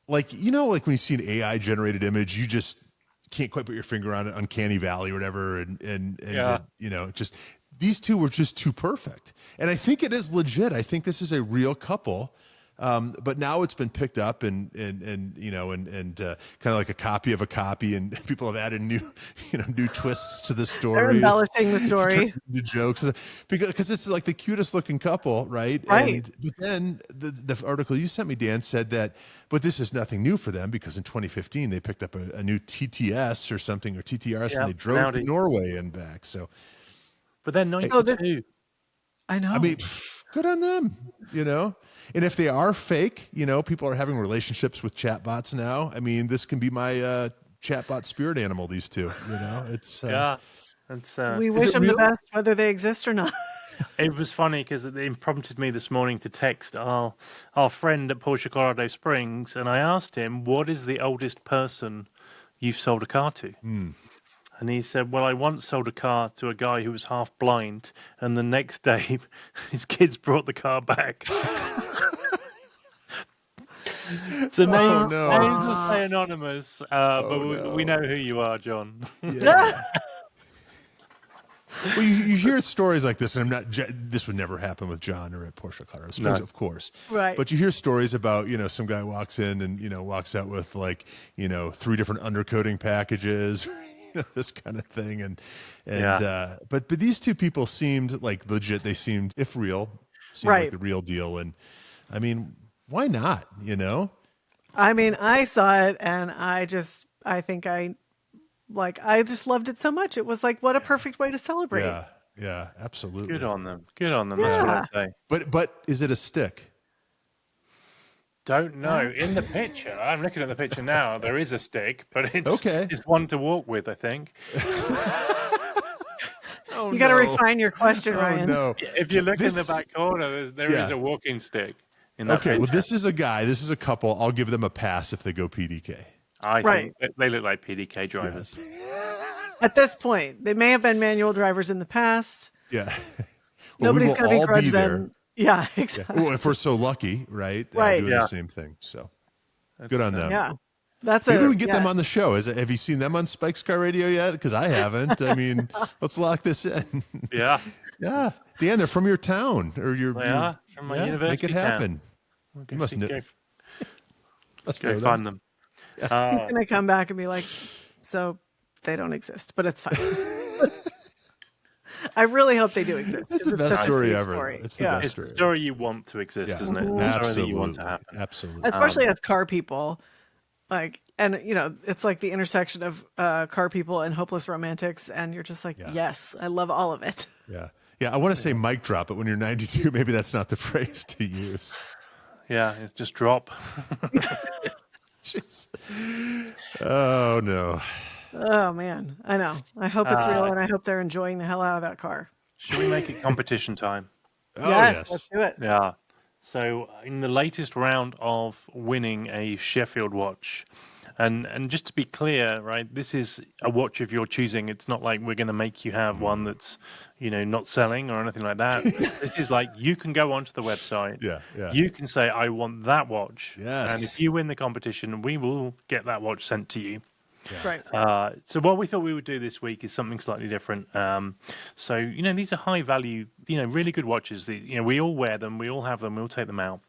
like when you see an AI generated image, you just can't quite put your finger on it, uncanny valley or whatever. And just these two were just too perfect. And I think it is legit. I think this is a real couple. But now it's been picked up and kind of like a copy of a copy, and people have added new twists to the story. They're embellishing the story, new jokes, because it's like the cutest looking couple, right? Right. But then the article you sent me, Dan, said that, but this is nothing new for them because in 2015 they picked up a new TTS or something, or TTRS, and they drove to Norway and back. So, but then 92. I know. I mean, good on them, And if they are fake, people are having relationships with chatbots now. I mean, this can be my chatbot spirit animal, these two, It's we wish them the best, whether they exist or not. It was funny because it prompted me this morning to text our friend at Porsche Colorado Springs, and I asked him, what is the oldest person you've sold a car to? And he said, well, I once sold a car to a guy who was half blind, and the next day his kids brought the car back. So names will stay anonymous, but we know who you are, John. Yeah. Well, you hear stories like this, and this would never happen with John or at Porsche Colorado Springs, of course. Right. But you hear stories about, some guy walks in and, walks out with 3 different undercoating packages, this kind of thing. But these two people seemed like legit. They seemed, if real, like the real deal. And I mean, why not, I mean, I saw it and I just loved it so much. It was like, what a perfect way to celebrate. Yeah, absolutely. Good on them. That's what I say. But is it a stick? Don't know. In the picture, I'm looking at the picture now. There is a stick, but it's one to walk with, I think. You got to refine your question, Ryan. No. If you look in the back corner, there is a walking stick in that Okay, picture. well, this is a guy. This is a couple. I'll give them a pass if they go PDK. I think they look like PDK drivers. At this point, they may have been manual drivers in the past. Yeah. Well, Nobody's going to begrudge them. Yeah, exactly. Yeah. Well, if we're so lucky, right? Doing the same thing. So good on them. Yeah. Maybe we can get them on the show. Have you seen them on Spike's Car Radio yet? Because I haven't. I mean, let's lock this in. Yeah. Yeah. Dan, they're from your town or from my university. Make it happen. You must know. Go find them. He's going to come back and be like, so they don't exist, but it's fine. I really hope they do exist. It's the best story ever. Story. It's the best story. It's the story you want to exist, isn't it? Absolutely. The story that you want to happen. Absolutely. Especially as car people. And it's like the intersection of car people and hopeless romantics. And you're just like, yes, I love all of it. Yeah. Yeah. I want to say mic drop, but when you're 92, maybe that's not the phrase to use. Yeah. It's just drop. Jeez. Oh, no. Oh, man. I know. I hope it's real, and I hope they're enjoying the hell out of that car. Should we make it competition time? Yes, let's do it. Yeah. So in the latest round of winning a Sheffield watch, and just to be clear, right, this is a watch of your choosing. It's not like we're going to make you have one that's, not selling or anything like that. This is like you can go onto the website. Yeah. You can say, I want that watch. Yes. And if you win the competition, we will get that watch sent to you. That's right. So what we thought we would do this week is something slightly different. So, these are high value, really good watches. We all wear them, we all have them, we all take them out.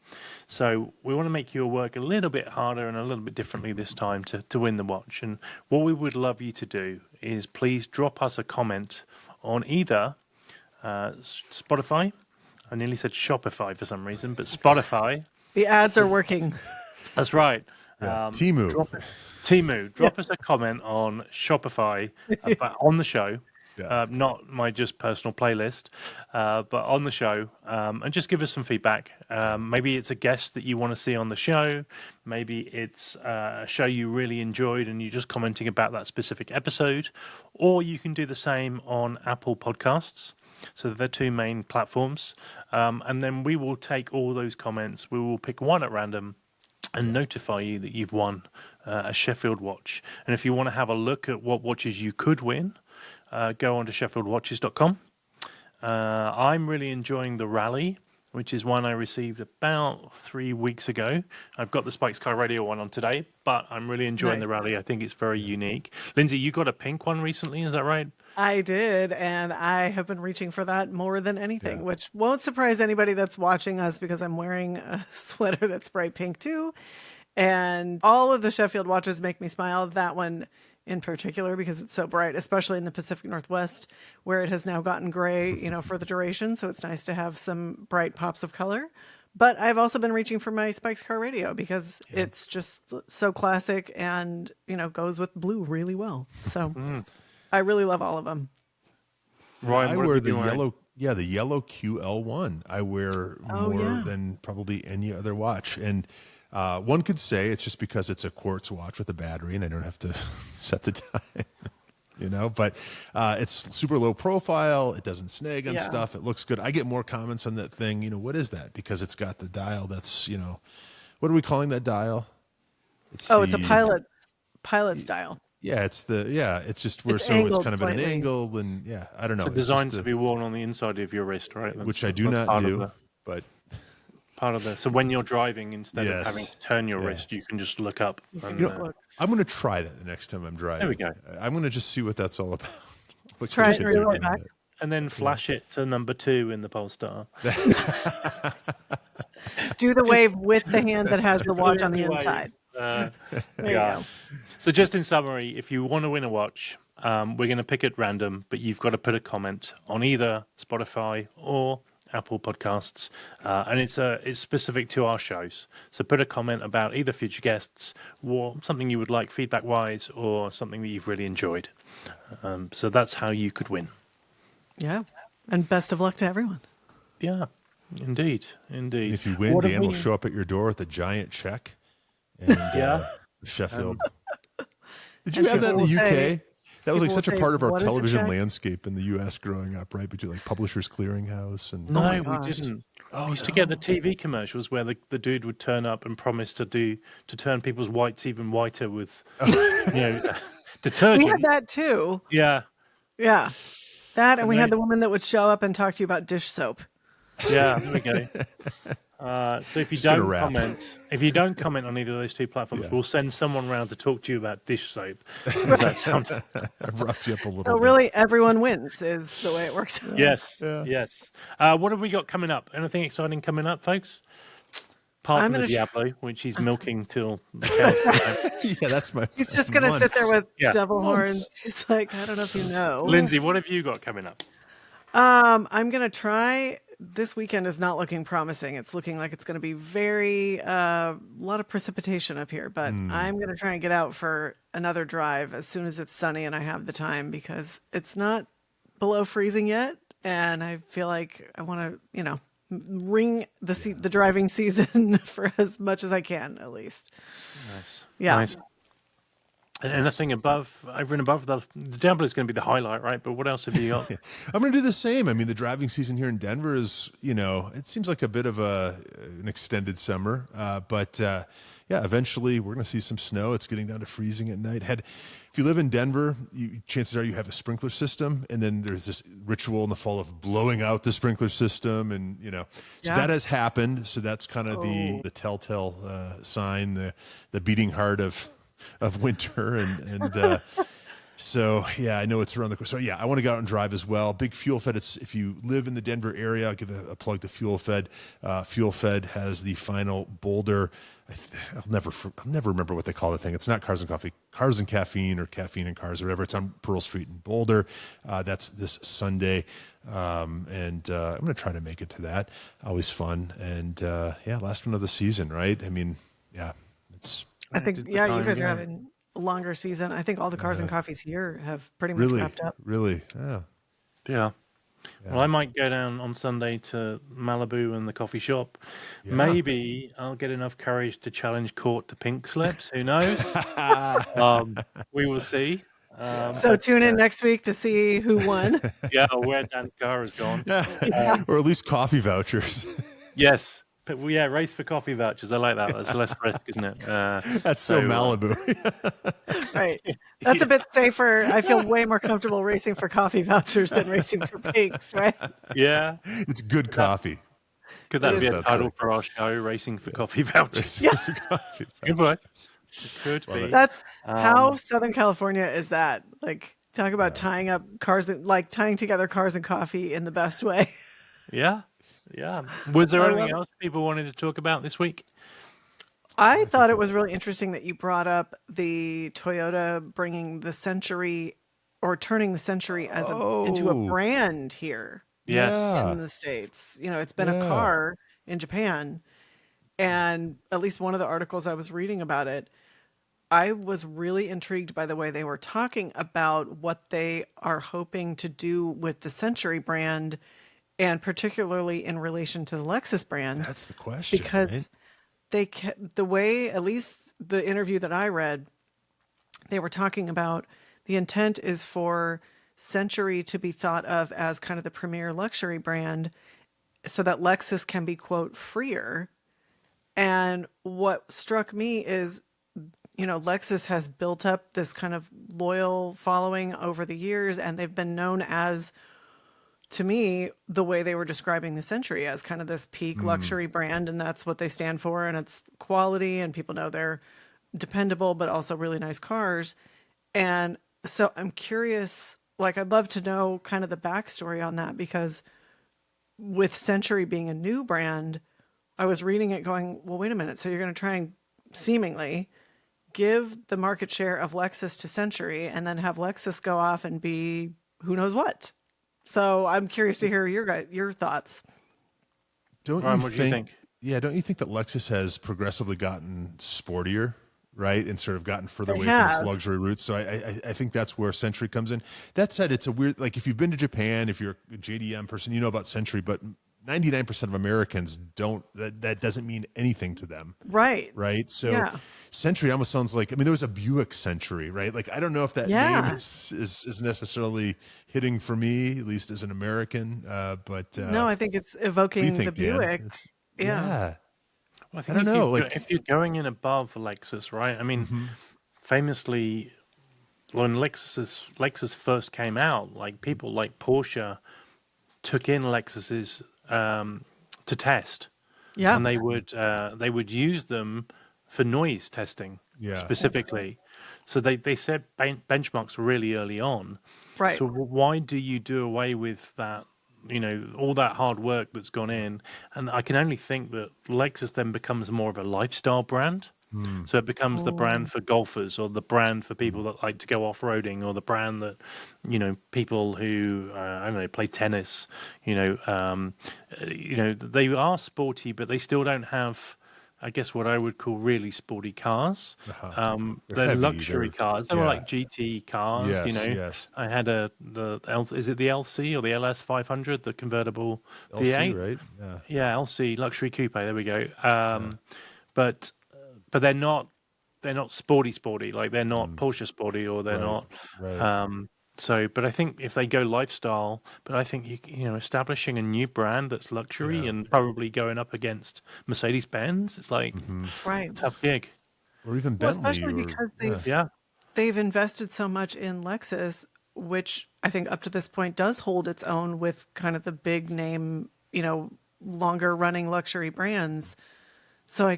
So we want to make your work a little bit harder and a little bit differently this time to win the watch. And what we would love you to do is please drop us a comment on either Spotify. I nearly said Shopify for some reason, but Spotify. The ads are working. That's right. Temu. Drop us a comment on Shopify on the show, not my just personal playlist, but on the show, and just give us some feedback. Maybe it's a guest that you want to see on the show. Maybe it's a show you really enjoyed and you're just commenting about that specific episode. Or you can do the same on Apple Podcasts. So they're two main platforms. And then we will take all those comments. We will pick one at random and notify you that you've won a Sheffield watch. And if you want to have a look at what watches you could win, go on to sheffieldwatches.com. I'm really enjoying the Rally, which is one I received about 3 weeks ago. I've got the Spikes Car Radio one on today, but I'm really enjoying the Rally. I think it's very unique. Lindsay, you got a pink one recently, is that right? I did, and I have been reaching for that more than anything, which won't surprise anybody that's watching us because I'm wearing a sweater that's bright pink too. And all of the Sheffield watches make me smile. That one in particular because it's so bright, especially in the Pacific Northwest where it has now gotten gray, for the duration. So it's nice to have some bright pops of color. But I've also been reaching for my Spikes Car Radio because it's just so classic and, goes with blue really well. So I really love all of them. Ryan, I wear the yellow. Yeah, the yellow QL1. I wear more than probably any other watch. And one could say it's just because it's a quartz watch with a battery and I don't have to set the time, but it's super low profile. It doesn't snag on stuff. It looks good. I get more comments on that thing. What is that? Because it's got the dial that's, what are we calling that dial? It's a pilot's dial. Yeah, it's just where it's kind of at an angle and I don't know. It's designed to be worn on the inside of your wrist, right? Which I do not do, but part of so when you're driving, instead of having to turn your wrist, you can just look up. And, I'm going to try that the next time I'm driving. There we go. I'm going to just see what that's all about. Try it back. And then flash it to number 2 in the Polestar. Do the wave with the hand that has the watch on the inside. There you go. So just in summary, if you want to win a watch, we're going to pick at random, but you've got to put a comment on either Spotify or Apple Podcasts, and it's specific to our shows. So put a comment about either future guests or something you would like feedback-wise or something that you've really enjoyed. So that's how you could win. Yeah, and best of luck to everyone. Yeah. Indeed, indeed. And if you win, Dan will show up at your door with a giant check. And Sheffield. Did you have that in the UK? That was like such a part of our television landscape in the US growing up, right? Between like Publishers Clearinghouse and no, we didn't. We used to get the TV commercials where the dude would turn up and promise to turn people's whites even whiter with detergent. We had that too. Yeah. That, and we had the woman that would show up and talk to you about dish soap. Yeah, there we go. So if you don't comment on either of those two platforms, we'll send someone around to talk to you about dish soap. Rough you up a little bit. Really, everyone wins is the way it works. Yes. What have we got coming up? Anything exciting coming up, folks? Apart from the Diablo, which he's milking till the cows. Yeah, that's my. He's just going to sit there with devil horns. He's like, I don't know if you know. Lindsay, what have you got coming up? I'm going to try. This weekend is not looking promising. It's looking like it's going to be a lot of precipitation up here, but I'm going to try and get out for another drive as soon as it's sunny and I have the time, because it's not below freezing yet. And I feel like I want to, ring the driving season for as much as I can, at least. Nice. Yeah. Nice. And nothing over and above the Diablo is going to be the highlight, right? But what else have you got? I'm going to do the same. I mean, the driving season here in Denver is, it seems like a bit of an extended summer. But eventually we're going to see some snow. It's getting down to freezing at night. If you live in Denver, chances are you have a sprinkler system, and then there's this ritual in the fall of blowing out the sprinkler system, and so that has happened. So that's kind of the telltale sign, the beating heart of winter, and so I know it's around the corner. So I want to go out and drive as well. Big Fuel Fed. If you live in the Denver area, I'll give a plug to Fuel Fed. Fuel Fed has the final Boulder. I'll never remember what they call the thing. It's not Cars and Coffee, Cars and Caffeine, or Caffeine and Cars, or whatever. It's on Pearl Street in Boulder. That's this Sunday, and I'm going to try to make it to that. Always fun, and last one of the season, right? I mean, it's. I think, you guys are having a longer season. I think all the Cars and Coffees here have pretty much wrapped up. Really? Yeah. Well, I might go down on Sunday to Malibu and the coffee shop. Yeah. Maybe I'll get enough courage to challenge Court to pink slips. Who knows? We will see. So tune in next week to see who won. Or where Dan's car has gone. Or at least coffee vouchers. Yes. But race for coffee vouchers. I like that. That's less risk, isn't it? That's so Malibu. Right. That's a bit safer. I feel way more comfortable racing for coffee vouchers than racing for pinks, right? Yeah. It's good coffee. Could that be a title for our show, Racing for Coffee Vouchers? Good boy. It could be. That's how Southern California is that. Like, talk about tying up cars, like tying together cars and coffee in the best way. Yeah. Yeah. Was there anything else people wanted to talk about this week? I thought it was really interesting that you brought up the Toyota bringing the Century, or turning the Century as into a brand here. Yes. In the States. It's been a car in Japan. And at least one of the articles I was reading about it, I was really intrigued by the way they were talking about what they are hoping to do with the Century brand, and particularly in relation to the Lexus brand. That's the question. Because the way, at least the interview that I read, they were talking about the intent is for Century to be thought of as kind of the premier luxury brand, so that Lexus can be, quote, freer. And what struck me is, Lexus has built up this kind of loyal following over the years, and they've been known as, to me, the way they were describing the Century as kind of this peak luxury brand, and that's what they stand for, and it's quality, and people know they're dependable, but also really nice cars. And so I'm curious, I'd love to know kind of the backstory on that, because with Century being a new brand, I was reading it going, well, wait a minute. So you're going to try and seemingly give the market share of Lexus to Century, and then have Lexus go off and be who knows what. So I'm curious to hear your thoughts. Don't you think? Yeah, don't you think that Lexus has progressively gotten sportier, right, and sort of gotten further away from its luxury roots? So I think that's where Century comes in. That said, it's a weird, if you've been to Japan, if you're a JDM person, you know about Century, but 99% of Americans don't, that doesn't mean anything to them. Right. Right. So Yeah. Century almost sounds like, I mean, there was a Buick Century, right? Like, I don't know if that name Yeah. is necessarily hitting for me, at least as an American. But No, I think it's what do you evoking the think, Dan? Buick. Yeah. Yeah. Well, I I think don't know. Like, if you're going in above Lexus, right? I mean, famously, when Lexus first came out, like people like Porsche took in Lexuses to test, Yeah. and they would use them for noise testing yeah. specifically. So they set benchmarks really early on. Right. So why do you do away with that? You know, all that hard work that's gone in, and I can only think that Lexus then becomes more of a lifestyle brand. So it becomes the brand for golfers, or the brand for people that like to go off-roading, or the brand that, you know, people who I don't know, play tennis. You know, they are sporty, but they still don't have, I guess, what I would call really sporty cars. They're heavy, luxury they're- cars. They were yeah. like GT cars. Yes, You know, yes. I had is it the LC or the LS 500, the convertible LC, V8? right? Yeah. Yeah, LC luxury coupe. There we go. But they're not sporty. Like they're not Porsche sporty, or they're Right, not. right. But I think if they go lifestyle, but I think you know, establishing a new brand that's luxury and probably going up against Mercedes Benz, it's like Right. tough gig. Or even Well, Bentley. especially Or, because yeah. Yeah, they've invested so much in Lexus, which I think up to this point does hold its own with kind of the big name, you know, longer running luxury brands. So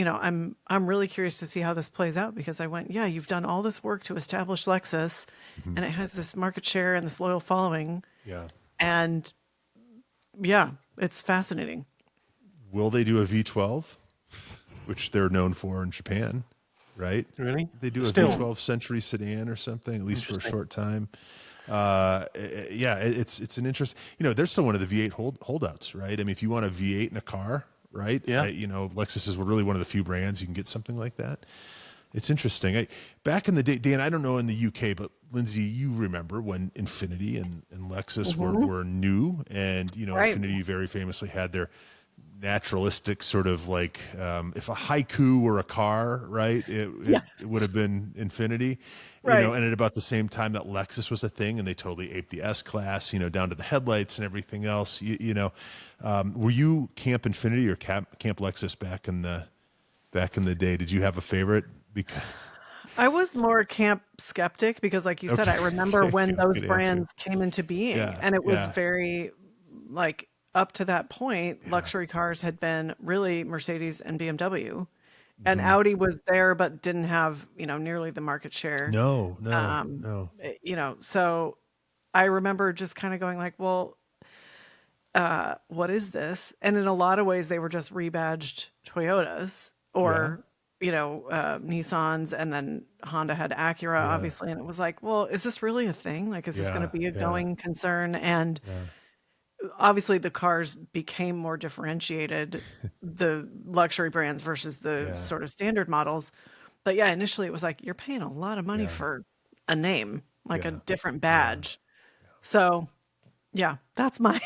I'm really curious to see how this plays out, because I went, yeah, you've done all this work to establish Lexus and it has this market share and this loyal following. Yeah. And yeah, it's fascinating. Will they do a V12, which they're known for in Japan, right? really. They do a Still. V12 Century sedan or something, at least for a short time. Yeah, it's an interest. You know, they're still one of the V8 holdouts, right? I mean, if you want a V8 in a car, right? Yeah. You know, Lexus is really one of the few brands you can get something like that. It's interesting. Back in the day, Dan, I don't know in the UK, but Lindsay, you remember when Infiniti and Lexus were new, and you know, Right. Infiniti very famously had their naturalistic sort of like, if a haiku were a car, right? It would have been Infiniti, Right. you know, and at about the same time that Lexus was a thing, and they totally aped the S class, you know, down to the headlights and everything else. You know, were you Camp Infiniti or Camp Lexus back in the day? Did you have a favorite? Because I was more camp skeptic because, like you said, I remember when those good brands came into being, Yeah, and it was yeah. very, like, up to that point, luxury cars had been really Mercedes and BMW, and Audi was there, but didn't have, you know, nearly the market share. no. You know, so I remember just kind of going like, well, what is this? And in a lot of ways, they were just rebadged Toyotas or, you know, Nissans, and then Honda had Acura, obviously. And it was like, well, is this really a thing? Like, is this going to be a going concern? And obviously the cars became more differentiated, the luxury brands versus the sort of standard models. But yeah, initially it was like, you're paying a lot of money for a name, like a different badge. So yeah, that's my,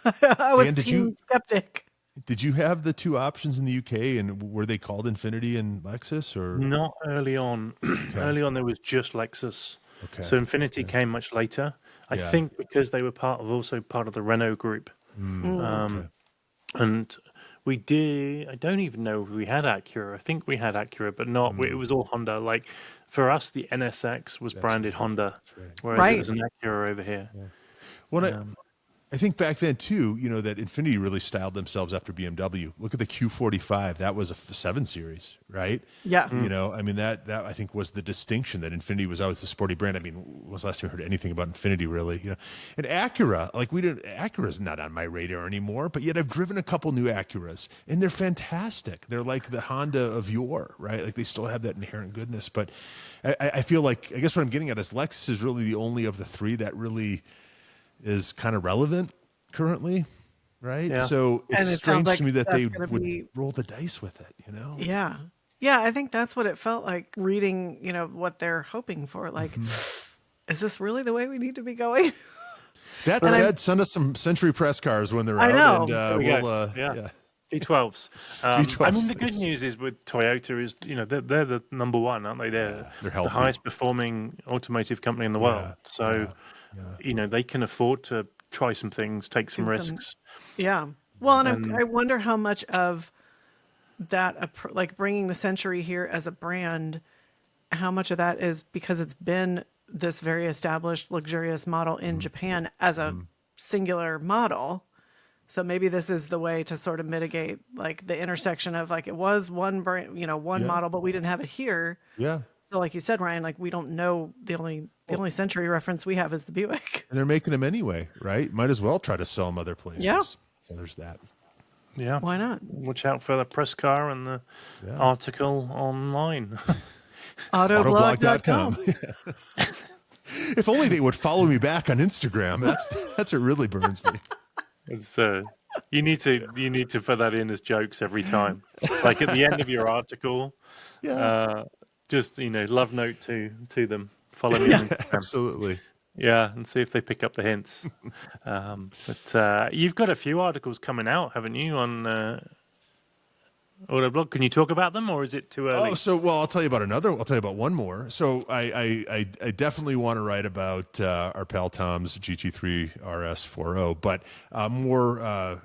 I was Dan, team skeptic. Did you have the two options in the UK, and were they called Infiniti and Lexus, or? Not early on. Early on, there was just Lexus. Okay. So Infiniti came much later. I think because they were also part of the Renault group. And we did. I don't even know if we had Acura. I think we had Acura, but not. It was all Honda. Like for us, the NSX was branded Honda, whereas it was an Acura over here. Well, I think back then too, you know, that Infiniti really styled themselves after BMW. Look at the Q45. That was a 7 Series, right? Yeah. You know, I mean, that I think was the distinction, that Infiniti was always the sporty brand. I mean, when was the last time I heard anything about Infiniti, really? You know, and Acura, like Acura's not on my radar anymore, but yet I've driven a couple new Acuras, and they're fantastic. They're like the Honda of yore, right? Like they still have that inherent goodness. But I feel like, I guess what I'm getting at is Lexus is really the only of the three that really is kind of relevant currently, right? Yeah. So it's And it strange sounds like to me that that's they gonna would be- roll the dice with it, you know? Yeah. Yeah, I think that's what it felt like reading, you know, what they're hoping for. Like, is this really the way we need to be going? That said, send us some Century Press cars when they're I out. know. And Yeah. yeah. V12s. V12s, I mean, the good please. news is with Toyota is, they're the number one, aren't they? They're they're the healthy. highest performing automotive company in the world. So, they can afford to try some things, take some risks. Yeah. Well, and I wonder how much of that, like bringing the Century here as a brand, how much of that is because it's been this very established, luxurious model in Japan as a singular model. So maybe this is the way to sort of mitigate like the intersection of like it was one brand, one model, but we didn't have it here. Yeah. So like you said, Ryan, like we don't know the only Century reference we have is the Buick. And they're making them anyway, right? Might as well try to sell them other places. Yeah. So there's that. Yeah. Why not? Watch out for the press car and the article online. Autoblog.com. If only they would follow me back on Instagram. That's what really burns me. It's you need to put that in as jokes every time. Like at the end of your article, just love note to them. Follow me on Instagram. Absolutely. Yeah, and see if they pick up the hints. But you've got a few articles coming out, haven't you, on Autoblog? Can you talk about them, or is it too early? I'll tell you about another. I'll tell you about one more. So I definitely want to write about our pal Tom's GT3 RS40, but more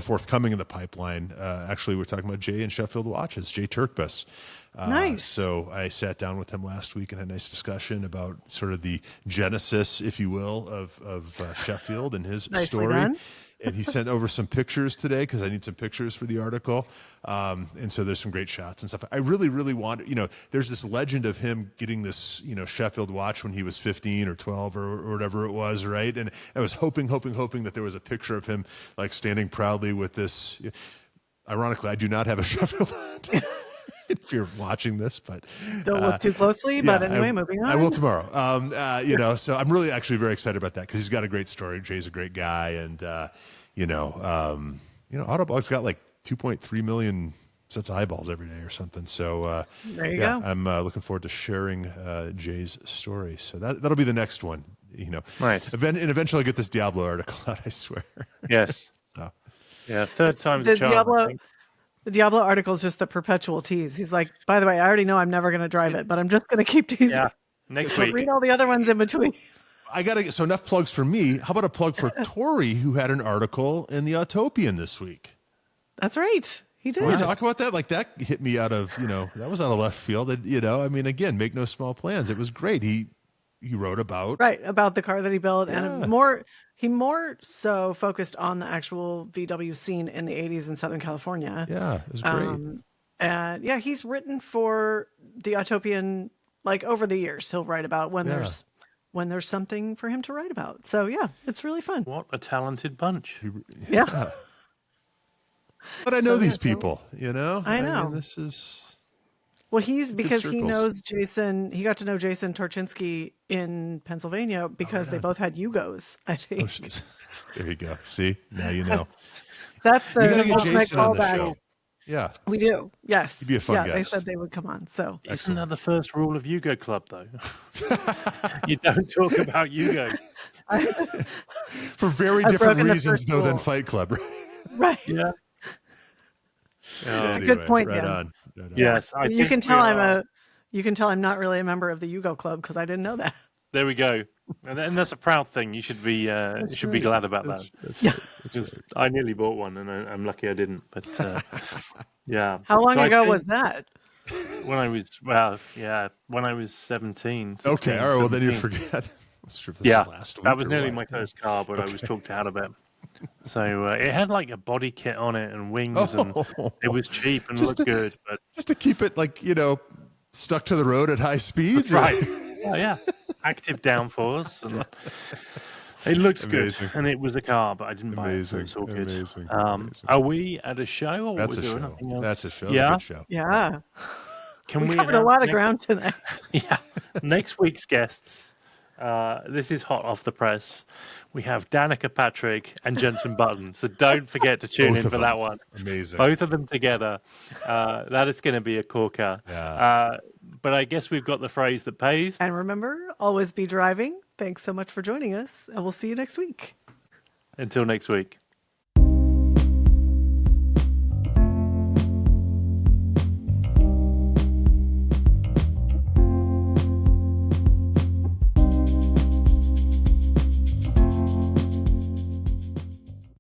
forthcoming in the pipeline. Actually, we're talking about Jay and Sheffield Watches, Jay Turkbus. Nice. So I sat down with him last week and had a nice discussion about sort of the genesis, if you will, of Sheffield and his Nicely story. done. And he sent over some pictures today because I need some pictures for the article. And so there's some great shots and stuff. I really, really want, there's this legend of him getting this, Sheffield watch when he was 15 or 12 or whatever it was, right? And I was hoping that there was a picture of him like standing proudly with this. Ironically, I do not have a Sheffield watch. If you're watching this, but don't look too closely. But anyway, moving on. I will tomorrow. So I'm really actually very excited about that because he's got a great story. Jay's a great guy, and Autoblog's got like 2.3 million sets of eyeballs every day or something. So there you go. I'm looking forward to sharing Jay's story. So that'll be the next one. Right. And eventually I'll get this Diablo article out. I swear. Yes. So. Yeah. Third time's The a charm. The Diablo article is just the perpetual tease. He's like, by the way, I already know I'm never going to drive it, but I'm just going to keep teasing. Yeah. Next But week. read all the other ones in between. So enough plugs for me. How about a plug for Tori, who had an article in the Autopian this week? That's right. He did. Can we talk about that? Like that hit me out of, that was out of left field. Again, make no small plans. It was great. He wrote about the car that he built, and he more so focused on the actual VW scene in the 80s in Southern California. Yeah, it was great. And he's written for the Autopian like over the years. He'll write about when there's something for him to write about. So yeah, it's really fun. What a talented bunch. Yeah. But I know these people, I know. mean, this is... Well, because he knows Jason. He got to know Jason Torchinsky in Pennsylvania because they both had Yugos, I think. There you go. See, now you know. That's the ultimate Jason on the show. Yeah, we do. Yes, he'd be a fun guest. They said they would come on. So isn't that the first rule of Yugo Club, though? You don't talk about Yugo. For very different reasons, though, than Fight Club. Right. Yeah. That's a good point. Right on. Yes, you can tell I'm not really a member of the Yugo Club because I didn't know that. There we go, and that's a proud thing. You should be be glad about that. That's right. I nearly bought one, and I'm lucky I didn't. But yeah. How long ago was that? When I was 17. 16, okay, all right. Well, then you 17. forget. Last week that was nearly my first car, but I was talked out of it. So it had like a body kit on it and wings, and it was cheap and looked good. But just to keep it stuck to the road at high speeds, right? Yeah, active downforce, and it looks good. And it was a car, but I didn't buy it, so it's all good. Amazing. Are we at a show? Or That's what a we're show. doing? That's a show. Yeah, That's a good show. Yeah. We covered a lot of ground tonight. Yeah. Next week's guests. This is hot off the press. We have Danica Patrick and Jensen Button. So don't forget to tune in for that one. Amazing. Both of them together. That is going to be a corker. Yeah. But I guess we've got the phrase that pays. And remember, always be driving Thanks so much for joining us, and we'll see you next week. Until next week.